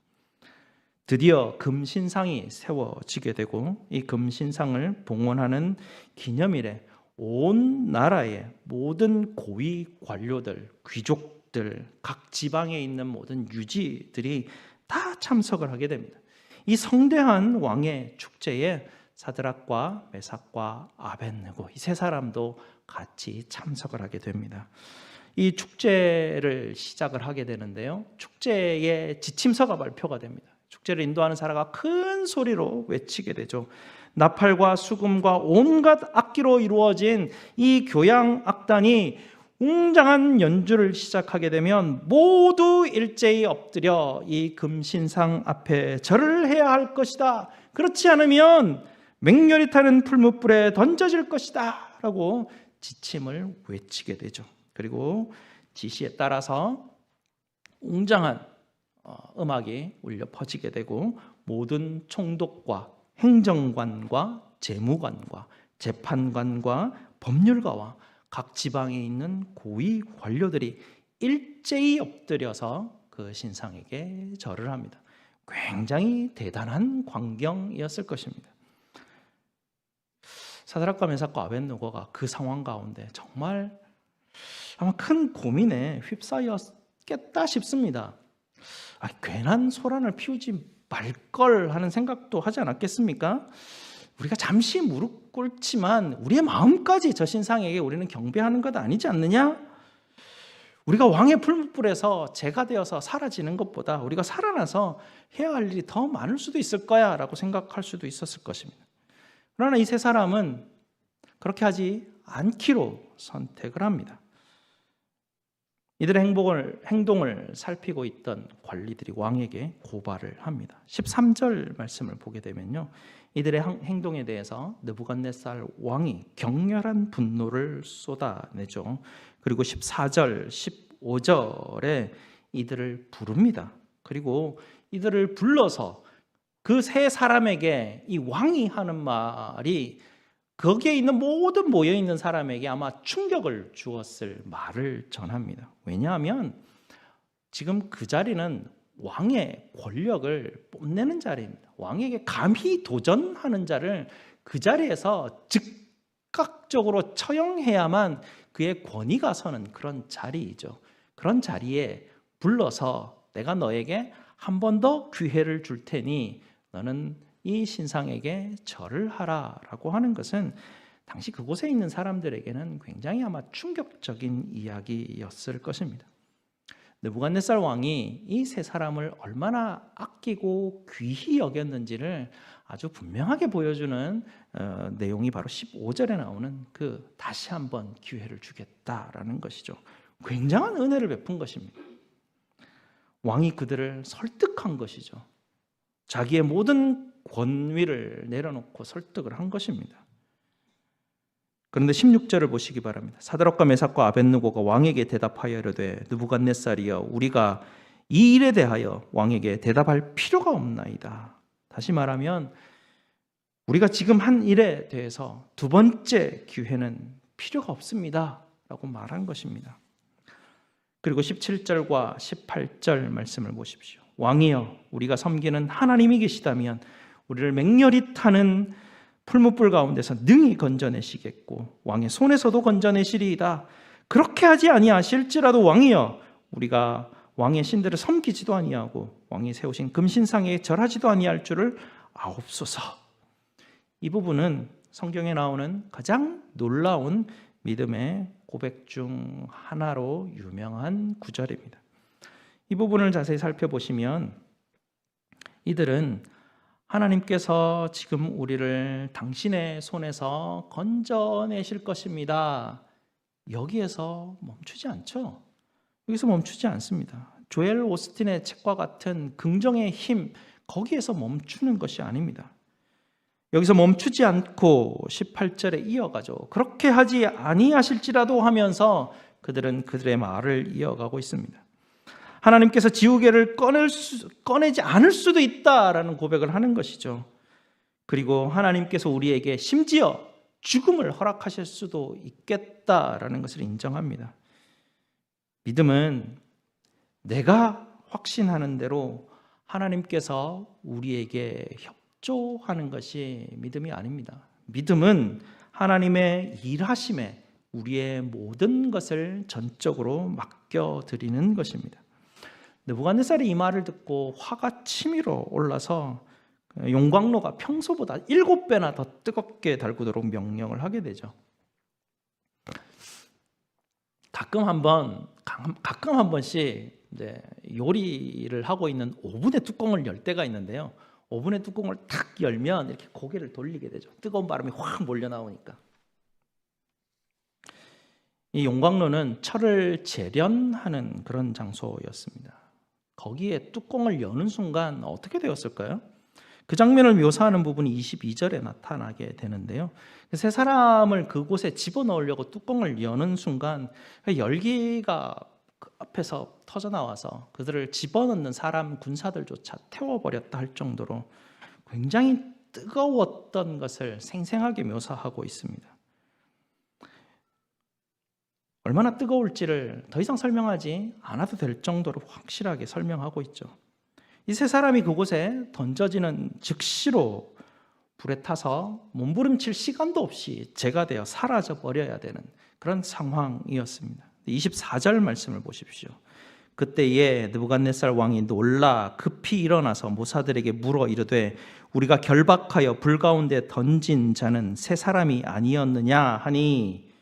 드디어 금신상이 세워지게 되고, 이 금신상을 봉헌하는 기념일에 온 나라의 모든 고위 관료들, 귀족들, 각 지방에 있는 모든 유지들이 다 참석을 하게 됩니다. 이 성대한 왕의 축제에 사드락과 메삭과 아벳느고, 이 세 사람도 같이 참석을 하게 됩니다. 이 축제를 시작을 하게 되는데요, 축제의 지침서가 발표가 됩니다. 축제를 인도하는 사라가 큰 소리로 외치게 되죠. 나팔과 수금과 온갖 악기로 이루어진 이 교향 악단이 웅장한 연주를 시작하게 되면 모두 일제히 엎드려 이 금신상 앞에 절을 해야 할 것이다. 그렇지 않으면 맹렬히 타는 풀무불에 던져질 것이다 라고 지침을 외치게 되죠. 그리고 지시에 따라서 웅장한 음악이 울려 퍼지게 되고, 모든 총독과 행정관과 재무관과 재판관과 법률가와 각 지방에 있는 고위 관료들이 일제히 엎드려서 그 신상에게 절을 합니다. 굉장히 대단한 광경이었을 것입니다. 사드락과 메삭과 아벳느고가 그 상황 가운데 정말 아마 큰 고민에 휩싸였겠다 싶습니다. 괜한 소란을 피우지 말걸 하는 생각도 하지 않았겠습니까? 우리가 잠시 무릎 꿇지만 우리의 마음까지 저 신상에게 우리는 경배하는 것 아니지 않느냐? 우리가 왕의 풀무불에서 제가 되어서 사라지는 것보다 우리가 살아나서 해야 할 일이 더 많을 수도 있을 거야 라고 생각할 수도 있었을 것입니다. 그러나 이 세 사람은 그렇게 하지 않기로 선택을 합니다. 이들의 행동을 살피고 있던 관리들이 왕에게 고발을 합니다. 13절 말씀을 보게 되면요, 이들의 행동에 대해서 느부갓네살 왕이 격렬한 분노를 쏟아내죠. 그리고 14절, 15절에 이들을 부릅니다. 그리고 이들을 불러서 그 세 사람에게 이 왕이 하는 말이 거기에 있는 모든 모여있는 사람에게 아마 충격을 주었을 말을 전합니다. 왜냐하면 지금 그 자리는 왕의 권력을 뽐내는 자리입니다. 왕에게 감히 도전하는 자를 그 자리에서 즉각적으로 처형해야만 그의 권위가 서는 그런 자리이죠. 그런 자리에 불러서 내가 너에게 한 번 더 기회를 줄 테니 너는 이 신상에게 절을 하라라고 하는 것은 당시 그곳에 있는 사람들에게는 굉장히 아마 충격적인 이야기였을 것입니다. 느부갓네살 왕이 이 세 사람을 얼마나 아끼고 귀히 여겼는지를 아주 분명하게 보여주는 내용이 바로 15절에 나오는 그 다시 한번 기회를 주겠다라는 것이죠. 굉장한 은혜를 베푼 것입니다. 왕이 그들을 설득한 것이죠. 자기의 모든 권위를 내려놓고 설득을 한 것입니다. 그런데 16절을 보시기 바랍니다. 사드락과 메삭과 아벳느고가 왕에게 대답하여 이르되 느부갓네살이여, 우리가 이 일에 대하여 왕에게 대답할 필요가 없나이다. 다시 말하면 우리가 지금 한 일에 대해서 두 번째 기회는 필요가 없습니다 라고 말한 것입니다. 그리고 17절과 18절 말씀을 보십시오. 왕이여, 우리가 섬기는 하나님이 계시다면 우리를 맹렬히 타는 풀무불 가운데서 능히 건져내시겠고 왕의 손에서도 건져내시리이다. 그렇게 하지 아니하실지라도 왕이여, 우리가 왕의 신들을 섬기지도 아니하고 왕이 세우신 금신상에 절하지도 아니할 줄을 아옵소서. 이 부분은 성경에 나오는 가장 놀라운 믿음의 고백 중 하나로 유명한 구절입니다. 이 부분을 자세히 살펴보시면 이들은 하나님께서 지금 우리를 당신의 손에서 건져내실 것입니다. 여기에서 멈추지 않죠. 여기서 멈추지 않습니다. 조엘 오스틴의 책과 같은 긍정의 힘, 거기에서 멈추는 것이 아닙니다. 여기서 멈추지 않고 18절에 이어가죠. 그렇게 하지 아니하실지라도 하면서 그들은 그들의 말을 이어가고 있습니다. 하나님께서 지우개를 꺼내지 않을 수도 있다라는 고백을 하는 것이죠. 그리고 하나님께서 우리에게 심지어 죽음을 허락하실 수도 있겠다라는 것을 인정합니다. 믿음은 내가 확신하는 대로 하나님께서 우리에게 협조하는 것이 믿음이 아닙니다. 믿음은 하나님의 일하심에 우리의 모든 것을 전적으로 맡겨드리는 것입니다. 느부갓네살이 이 말을 듣고 화가 치밀어 올라서 용광로가 평소보다 7배나 더 뜨겁게 달구도록 명령을 하게 되죠. 가끔 한 번씩 이제 요리를 하고 있는 오븐의 뚜껑을 열 때가 있는데요. 오븐의 뚜껑을 탁 열면 이렇게 고개를 돌리게 되죠. 뜨거운 바람이 확 몰려 나오니까. 이 용광로는 철을 재련하는 그런 장소였습니다. 거기에 뚜껑을 여는 순간 어떻게 되었을까요? 그 장면을 묘사하는 부분이 22절에 나타나게 되는데요. 세 사람을 그곳에 집어넣으려고 뚜껑을 여는 순간 열기가 그 앞에서 터져나와서 그들을 집어넣는 사람 군사들조차 태워버렸다 할 정도로 굉장히 뜨거웠던 것을 생생하게 묘사하고 있습니다. 얼마나 뜨거울지를 더 이상 설명하지 않아도 될 정도로 확실하게 설명하고 있죠. 이 세 사람이 그곳에 던져지는 즉시로 불에 타서 몸부림칠 시간도 없이 재가 되어 사라져 버려야 되는 그런 상황이었습니다. 24절 말씀을 보십시오. 그때에 느부갓네살 왕이 놀라 급히 일어나서 모사들에게 물어 이르되 우리가 결박하여 불 가운데 던진 자는 세 사람이 아니었느냐 하니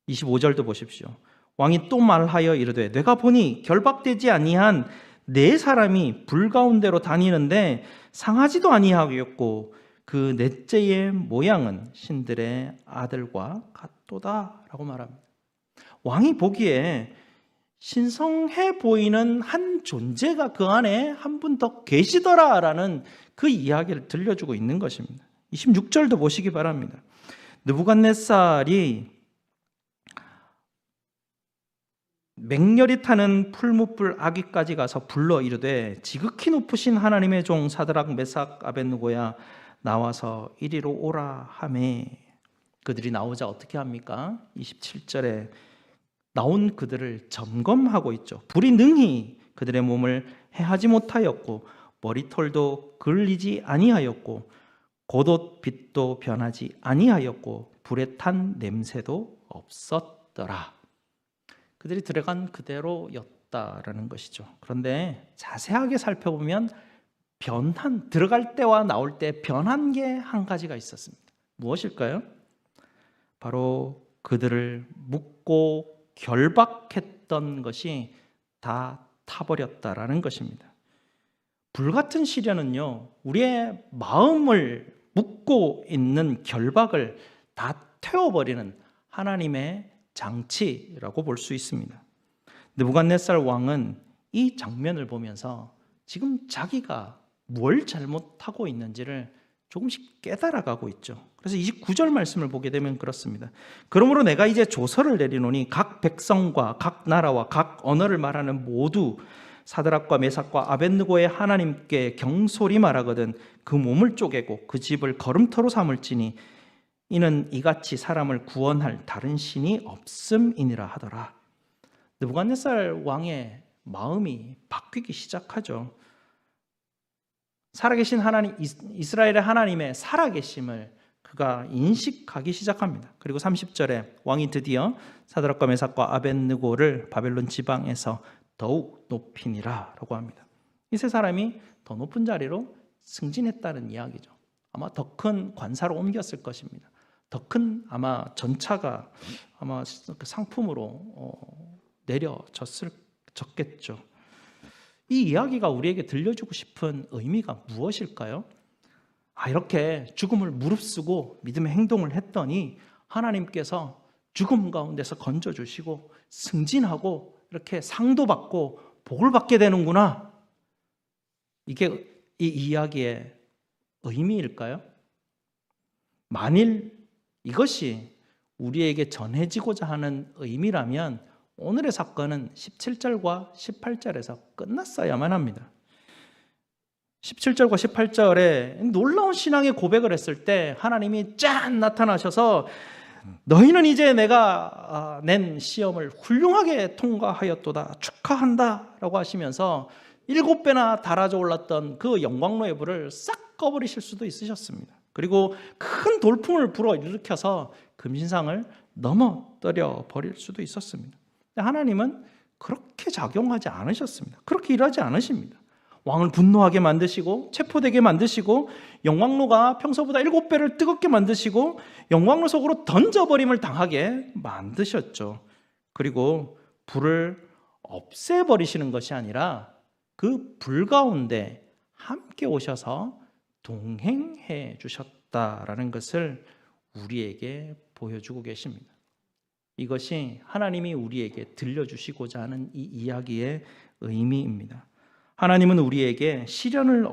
25절도 보십시오. 왕이 또 말하여 이르되 내가 보니 결박되지 아니한 네 사람이 불 가운데로 다니는데 상하지도 아니하였고 그 넷째의 모양은 신들의 아들과 같도다 라고 말합니다. 왕이 보기에 신성해 보이는 한 존재가 그 안에 한 분 더 계시더라라는 그 이야기를 들려주고 있는 것입니다. 26절도 보시기 바랍니다. 느부갓네살이 맹렬히 타는 풀무불 아기까지 가서 불러 이르되 지극히 높으신 하나님의 종 사드락 메삭 아벳느고야 나와서 이리로 오라 하매 그들이 나오자 어떻게 합니까? 27절에 나온 그들을 점검하고 있죠. 불이 능히 그들의 몸을 해하지 못하였고 머리털도 그을리지 아니하였고 겉옷 빛도 변하지 아니하였고 불에 탄 냄새도 없었더라. 그들이 들어간 그대로였다라는 것이죠. 그런데 자세하게 살펴보면 들어갈 때와 나올 때 변한 게 한 가지가 있었습니다. 무엇일까요? 바로 그들을 묶고 결박했던 것이 다 타버렸다라는 것입니다. 불같은 시련은요, 우리의 마음을 묶고 있는 결박을 다 태워버리는 하나님의 장치라고 볼 수 있습니다. 느부갓네살 왕은 이 장면을 보면서 지금 자기가 뭘 잘못하고 있는지를 조금씩 깨달아가고 있죠. 그래서 29절 말씀을 보게 되면 그렇습니다. 그러므로 내가 이제 조서를 내리노니 각 백성과 각 나라와 각 언어를 말하는 모두 사드락과 메삭과 아벳느고의 하나님께 경솔히 말하거든 그 몸을 쪼개고 그 집을 걸음터로 삼을지니 이는 이같이 사람을 구원할 다른 신이 없음이니라 하더라. 느부갓네살 왕의 마음이 바뀌기 시작하죠. 살아계신 하나님, 이스라엘의 하나님의 살아계심을 그가 인식하기 시작합니다. 그리고 30절에 왕이 드디어 사드락과 메삭과 아벳느고를 바벨론 지방에서 더욱 높이니라 라고 합니다. 이 세 사람이 더 높은 자리로 승진했다는 이야기죠. 아마 더 큰 관사로 옮겼을 것입니다. 더 큰 아마 전차가 아마 그 상품으로 내려졌겠죠. 이 이야기가 우리에게 들려주고 싶은 의미가 무엇일까요? 이렇게 죽음을 무릅쓰고 믿음의 행동을 했더니 하나님께서 죽음 가운데서 건져주시고 승진하고 이렇게 상도 받고 복을 받게 되는구나. 이게 이 이야기의 의미일까요? 만일 이것이 우리에게 전해지고자 하는 의미라면 오늘의 사건은 17절과 18절에서 끝났어야만 합니다. 17절과 18절에 놀라운 신앙의 고백을 했을 때 하나님이 짠 나타나셔서 너희는 이제 내가 낸 시험을 훌륭하게 통과하였도다 축하한다 라고 하시면서 7배나 달아져 올랐던 그 영광로의 불을 싹 꺼버리실 수도 있으셨습니다. 그리고 큰 돌풍을 불어일으켜서 금신상을 넘어뜨려 버릴 수도 있었습니다. 하나님은 그렇게 작용하지 않으셨습니다. 그렇게 일하지 않으십니다. 왕을 분노하게 만드시고 체포되게 만드시고 영광로가 평소보다 7배를 뜨겁게 만드시고 영광로 속으로 던져버림을 당하게 만드셨죠. 그리고 불을 없애버리시는 것이 아니라 그 불 가운데 함께 오셔서 동행해 주셨다라는 것을 우리에게 보여주고 계십니다. 이것이 하나님이 우리에게 들려주시고자 하는 이 이야기의 의미입니다. 하나님은 우리에게 시련을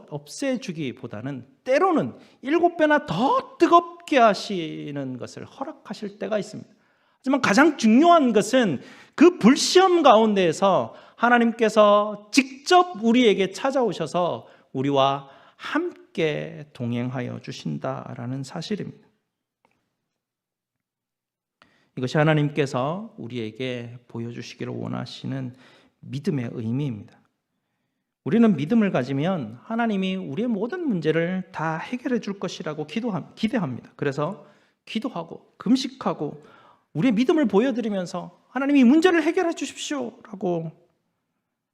없애주기보다는 때로는 7배나 더 뜨겁게 하시는 것을 허락하실 때가 있습니다. 하지만 가장 중요한 것은 그 불시험 가운데에서 하나님께서 직접 우리에게 찾아오셔서 우리와 함께 동행하여 주신다라는 사실입니다. 이것이 하나님께서 우리에게 보여주시기를 원하시는 믿음의 의미입니다. 우리는 믿음을 가지면 하나님이 우리의 모든 문제를 다 해결해 줄 것이라고 기대합니다. 그래서 기도하고 금식하고 우리의 믿음을 보여드리면서 하나님이 문제를 해결해 주십시오라고,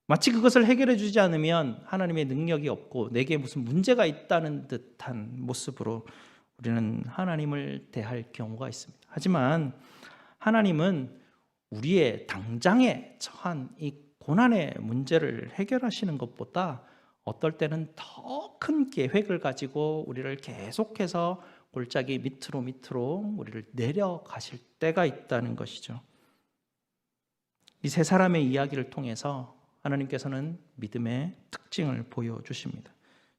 마치 그것을 해결해 주지 않으면 하나님의 능력이 없고 내게 무슨 문제가 있다는 듯한 모습으로 우리는 하나님을 대할 경우가 있습니다. 하지만 하나님은 우리의 당장에 처한 이 고난의 문제를 해결하시는 것보다 어떨 때는 더 큰 계획을 가지고 우리를 계속해서 골짜기 밑으로 우리를 내려가실 때가 있다는 것이죠. 이 세 사람의 이야기를 통해서 하나님께서는 믿음의 특징을 보여주십니다.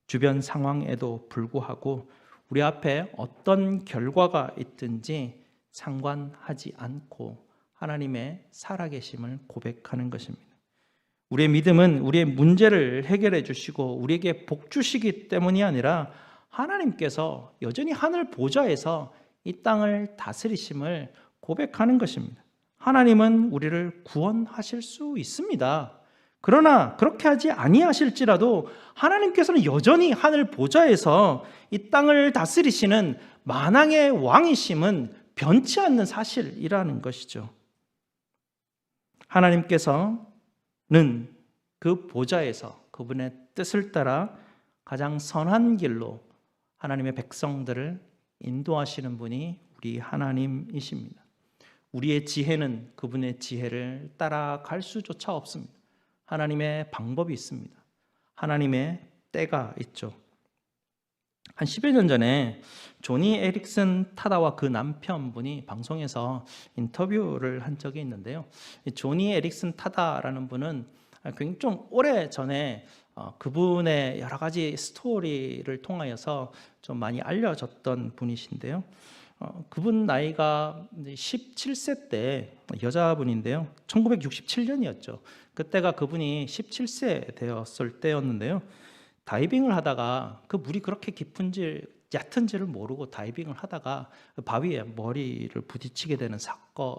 주변 상황에도 불구하고 우리 앞에 어떤 결과가 있든지 상관하지 않고 하나님의 살아계심을 고백하는 것입니다. 우리의 믿음은 우리의 문제를 해결해 주시고 우리에게 복 주시기 때문이 아니라 하나님께서 여전히 하늘 보좌에서 이 땅을 다스리심을 고백하는 것입니다. 하나님은 우리를 구원하실 수 있습니다. 그러나 그렇게 하지 아니하실지라도 하나님께서는 여전히 하늘 보좌에서 이 땅을 다스리시는 만왕의 왕이심은 변치 않는 사실이라는 것이죠. 하나님께서는 그 보좌에서 그분의 뜻을 따라 가장 선한 길로 하나님의 백성들을 인도하시는 분이 우리 하나님이십니다. 우리의 지혜는 그분의 지혜를 따라갈 수조차 없습니다. 하나님의 방법이 있습니다. 하나님의 때가 있죠. 한 10여 년 전에 조니 에릭슨 타다와 그 남편분이 방송에서 인터뷰를 한 적이 있는데요. 조니 에릭슨 타다라는 분은 굉장히 좀 오래 전에 그분의 여러 가지 스토리를 통하여서 좀 많이 알려졌던 분이신데요. 그분 나이가 17세 때 여자분인데요. 1967년이었죠. 그때가 그분이 17세 되었을 때였는데요. 다이빙을 하다가 그 물이 그렇게 깊은지 얕은지를 모르고 다이빙을 하다가 바위에 머리를 부딪히게 되는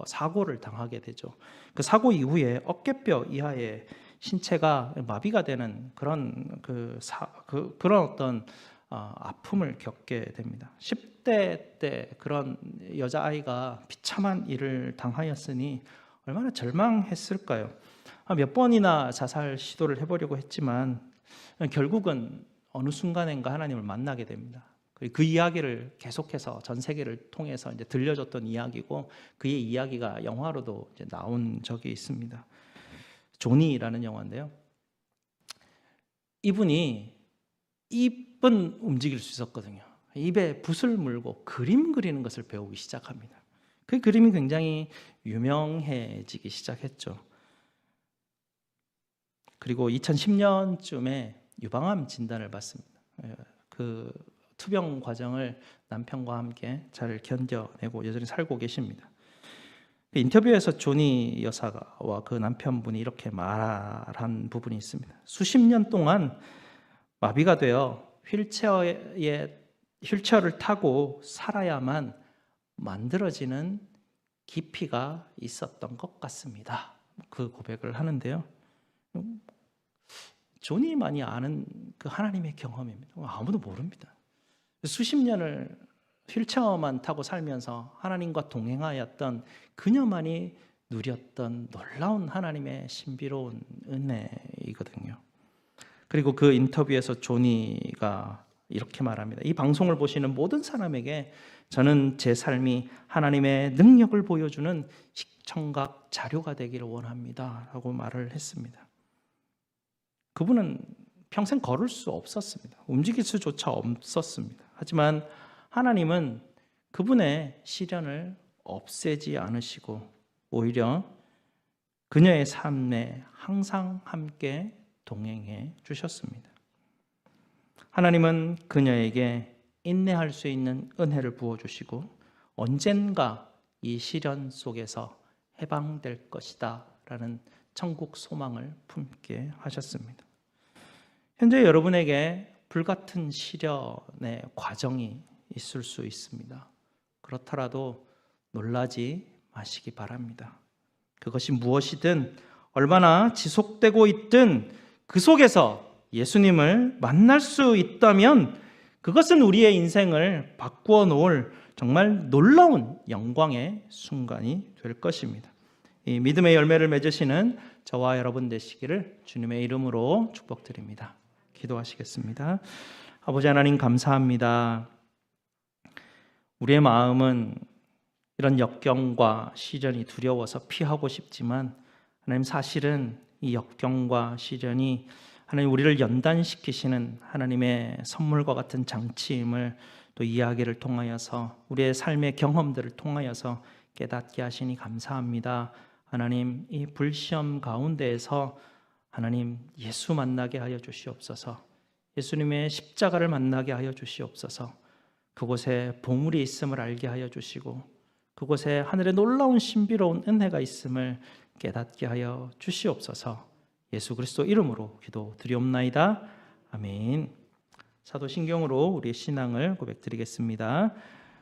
사고를 당하게 되죠. 그 사고 이후에 어깨뼈 이하의 신체가 마비가 되는 그런 그런 어떤 아픔을 겪게 됩니다. 10대 때 그런 여자아이가 비참한 일을 당하였으니 얼마나 절망했을까요? 몇 번이나 자살 시도를 해보려고 했지만 결국은 어느 순간인가 하나님을 만나게 됩니다. 그 이야기를 계속해서 전 세계를 통해서 이제 들려줬던 이야기고, 그의 이야기가 영화로도 이제 나온 적이 있습니다. 조니라는 영화인데요. 이분이 입은 움직일 수 있었거든요. 입에 붓을 물고 그림 그리는 것을 배우기 시작합니다. 그 그림이 굉장히 유명해지기 시작했죠. 그리고 2010년쯤에 유방암 진단을 받습니다. 그 투병 과정을 남편과 함께 잘 견뎌내고 여전히 살고 계십니다. 인터뷰에서 조니 여사와 그 남편분이 이렇게 말한 부분이 있습니다. 수십 년 동안 마비가 되어 휠체어를 타고 살아야만 만들어지는 깊이가 있었던 것 같습니다. 그 고백을 하는데요. 조니만이 아는 그 하나님의 경험입니다. 아무도 모릅니다. 수십 년을 휠체어만 타고 살면서 하나님과 동행하였던 그녀만이 누렸던 놀라운 하나님의 신비로운 은혜이거든요. 그리고 그 인터뷰에서 조니가 이렇게 말합니다. 이 방송을 보시는 모든 사람에게 저는 제 삶이 하나님의 능력을 보여주는 시청각 자료가 되기를 원합니다 라고 말을 했습니다. 그분은 평생 걸을 수 없었습니다. 움직일 수조차 없었습니다. 하지만 하나님은 그분의 시련을 없애지 않으시고 오히려 그녀의 삶에 항상 함께 동행해 주셨습니다. 하나님은 그녀에게 인내할 수 있는 은혜를 부어주시고 언젠가 이 시련 속에서 해방될 것이다 라는 천국 소망을 품게 하셨습니다. 현재 여러분에게 불같은 시련의 과정이 있을 수 있습니다. 그렇더라도 놀라지 마시기 바랍니다. 그것이 무엇이든 얼마나 지속되고 있든 그 속에서 예수님을 만날 수 있다면 그것은 우리의 인생을 바꾸어 놓을 정말 놀라운 영광의 순간이 될 것입니다. 이 믿음의 열매를 맺으시는 저와 여러분 되시기를 주님의 이름으로 축복드립니다. 기도하시겠습니다. 아버지 하나님 감사합니다. 우리의 마음은 이런 역경과 시련이 두려워서 피하고 싶지만 하나님 사실은 이 역경과 시련이 하나님 우리를 연단시키시는 하나님의 선물과 같은 장치임을 또 이야기를 통하여서 우리의 삶의 경험들을 통하여서 깨닫게 하시니 감사합니다. 하나님 이 불시험 가운데에서 하나님 예수 만나게 하여 주시옵소서. 예수님의 십자가를 만나게 하여 주시옵소서. 그곳에 보물이 있음을 알게 하여 주시고 그곳에 하늘의 놀라운 신비로운 은혜가 있음을 깨닫게 하여 주시옵소서. 예수 그리스도 이름으로 기도드리옵나이다. 아멘. 사도신경으로 우리의 신앙을 고백드리겠습니다.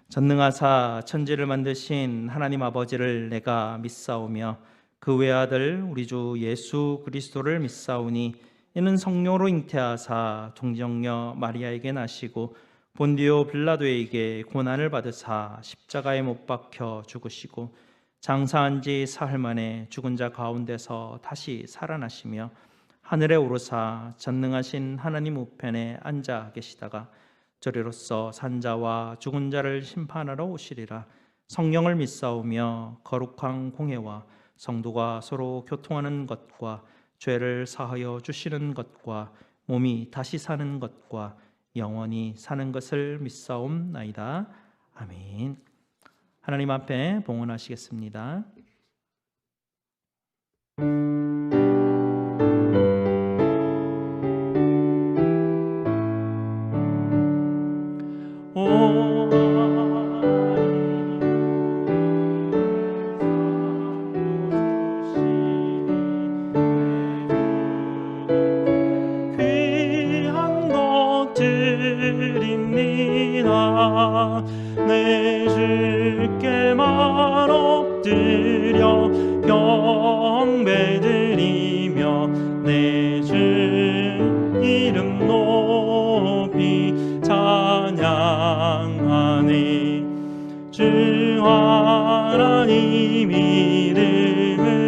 전능하사 천지를 만드신 하나님 아버지를 내가 믿사오며 그 외아들 우리 주 예수 그리스도를 믿사오니 이는 성령으로 잉태하사 동정녀 마리아에게 나시고 본디오 빌라도에게 고난을 받으사 십자가에 못 박혀 죽으시고 장사한 지 사흘 만에 죽은 자 가운데서 다시 살아나시며 하늘에 오르사 전능하신 하나님 우편에 앉아 계시다가 저리로서 산자와 죽은 자를 심판하러 오시리라. 성령을 믿사오며 거룩한 공회와 성도가 서로 교통하는 것과 죄를 사하여 주시는 것과 몸이 다시 사는 것과 영원히 사는 것을 믿사옵나이다. 아멘. 하나님 앞에 봉헌하시겠습니다. 귀한 것들입니다. 내 주께만 엎드려 경배드리며 내 주 이름 높이 찬양하네. 주 하나님 이름을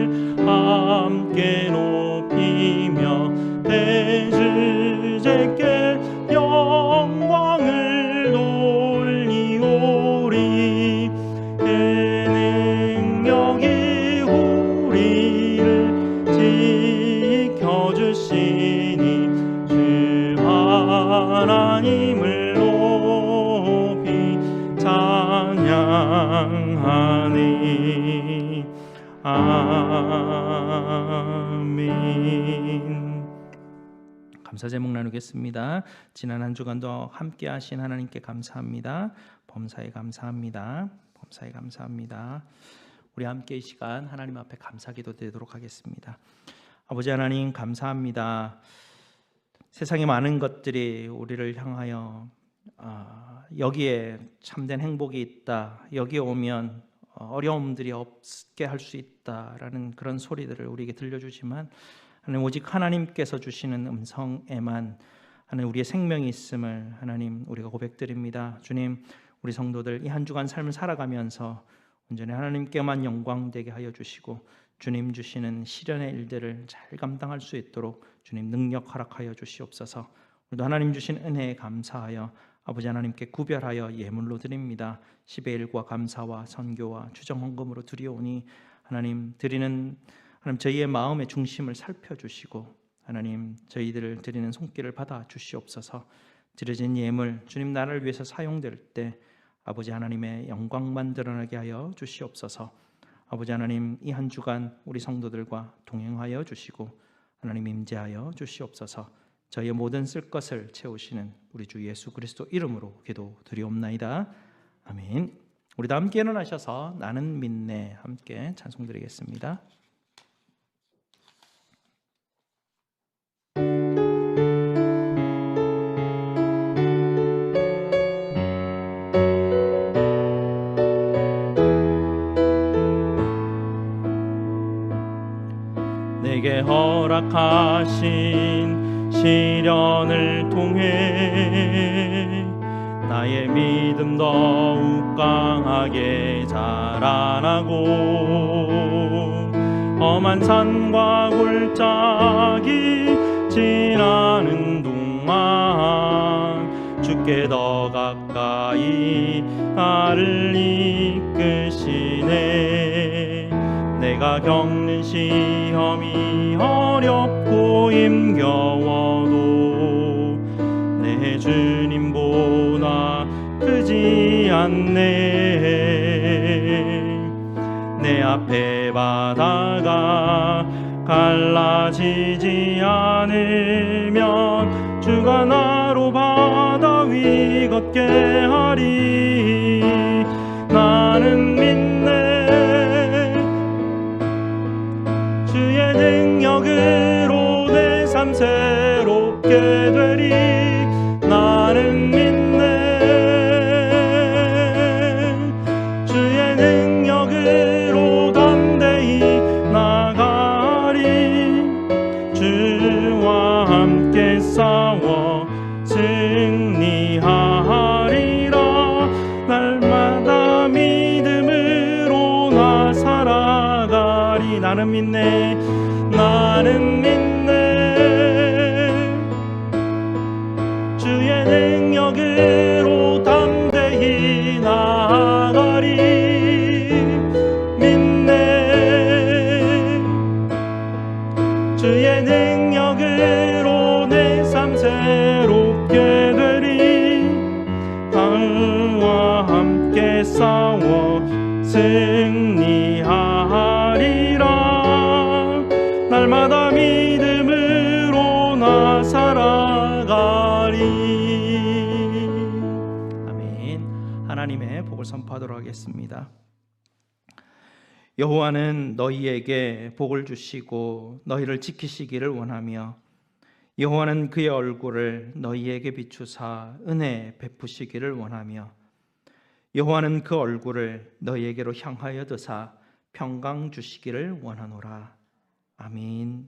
주께 높이며 대주제께 영광을 돌리오리. 그 능력이 우리를 지켜주시니 주 하나님을 높이 찬양하니. 아멘. 감사 제목 나누겠습니다. 지난 한 주간도 함께 하신 하나님께 감사합니다. 범사에 감사합니다. 범사에 감사합니다. 우리 함께 이 시간 하나님 앞에 감사기도 드리도록 하겠습니다. 아버지 하나님 감사합니다. 세상에 많은 것들이 우리를 향하여 여기에 참된 행복이 있다, 여기에 오면 어려움들이 없게 할 수 있다라는 그런 소리들을 우리에게 들려주지만 하나님, 오직 하나님께서 주시는 음성에만 하나님 우리의 생명이 있음을 하나님 우리가 고백드립니다. 주님, 우리 성도들 이 한 주간 삶을 살아가면서 온전히 하나님께만 영광되게 하여 주시고 주님 주시는 시련의 일들을 잘 감당할 수 있도록 주님 능력 허락하여 주시옵소서. 우리도 하나님 주신 은혜에 감사하여 아버지 하나님께 구별하여 예물로 드립니다. 10의 1과 감사와 선교와 추정 헌금으로 드리오니 하나님 드리는 하나님 저희의 마음의 중심을 살펴주시고 하나님 저희들을 드리는 손길을 받아 주시옵소서. 드려진 예물 주님 나라를 위해서 사용될 때 아버지 하나님의 영광만 드러나게 하여 주시옵소서. 아버지 하나님 이 한 주간 우리 성도들과 동행하여 주시고 하나님 임재하여 주시옵소서. 저희의 모든 쓸 것을 채우시는 우리 주 예수 그리스도 이름으로 기도드리옵나이다. 아멘. 우리 다 함께 일어나셔서 나는 믿네 함께 찬송드리겠습니다. 내게 허락하신 시련을 통해 나의 믿음 더욱 강하게 자라나고 험한 산과 골짜기 지나는 동안 주께 더 가까이 나를 이끄시네. 내가 겪는 시험이 어렵고 힘겨워도 내 주님보다 크지 않네. 내 앞에 바다가 갈라지지 않으면 주가 나로 바다 위 걷게 하리. 나는 믿네. 주의 능력으로 내 삶 새롭게 되리. 나는 믿네. 주의 능력으로 담대히 나가리. 주와 함께 싸워 승리하리라. 날마다 믿음으로 나 살아가리. 나는 믿네. 나는 믿네. 주의 능력으로 담대히 나아가리. 믿네. 주의 능력으로 내 삶 새롭게 되리. 강과 함께 싸워 승리하리라. 날마다 믿음으로 나 살아가리. 아멘. 하나님의 복을 선포하도록 하겠습니다. 여호와는 너희에게 복을 주시고 너희를 지키시기를 원하며 여호와는 그의 얼굴을 너희에게 비추사 은혜 베푸시기를 원하며 여호와는 그 얼굴을 너희에게로 향하여 드사 평강 주시기를 원하노라. 아멘.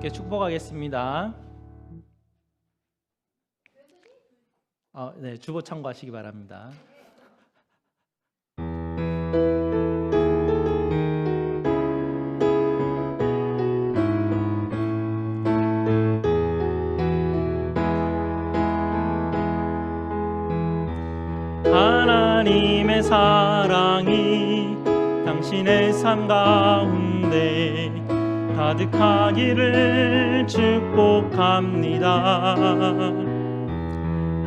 여러분께 축복하겠습니다. 네, 주보 참고하시기 바랍니다. 하나님의 사랑이 당신의 삶 가운데 가득하기를 축복합니다.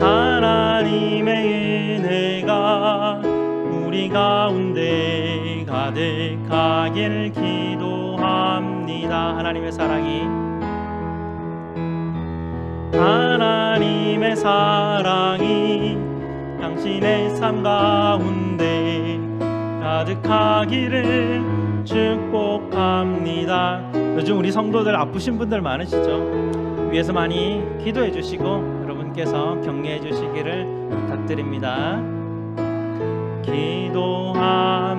하나님의 은혜가 우리 가운데 가득하기를 기도합니다. 하나님의 사랑이 당신의 삶 가운데 가득하기를 축복합니다. 요즘 우리 성도들 아프신 분들 많으시죠? 위에서 많이 기도해 주시고 여러분께서 격려해 주시기를 부탁드립니다. 기도합니다.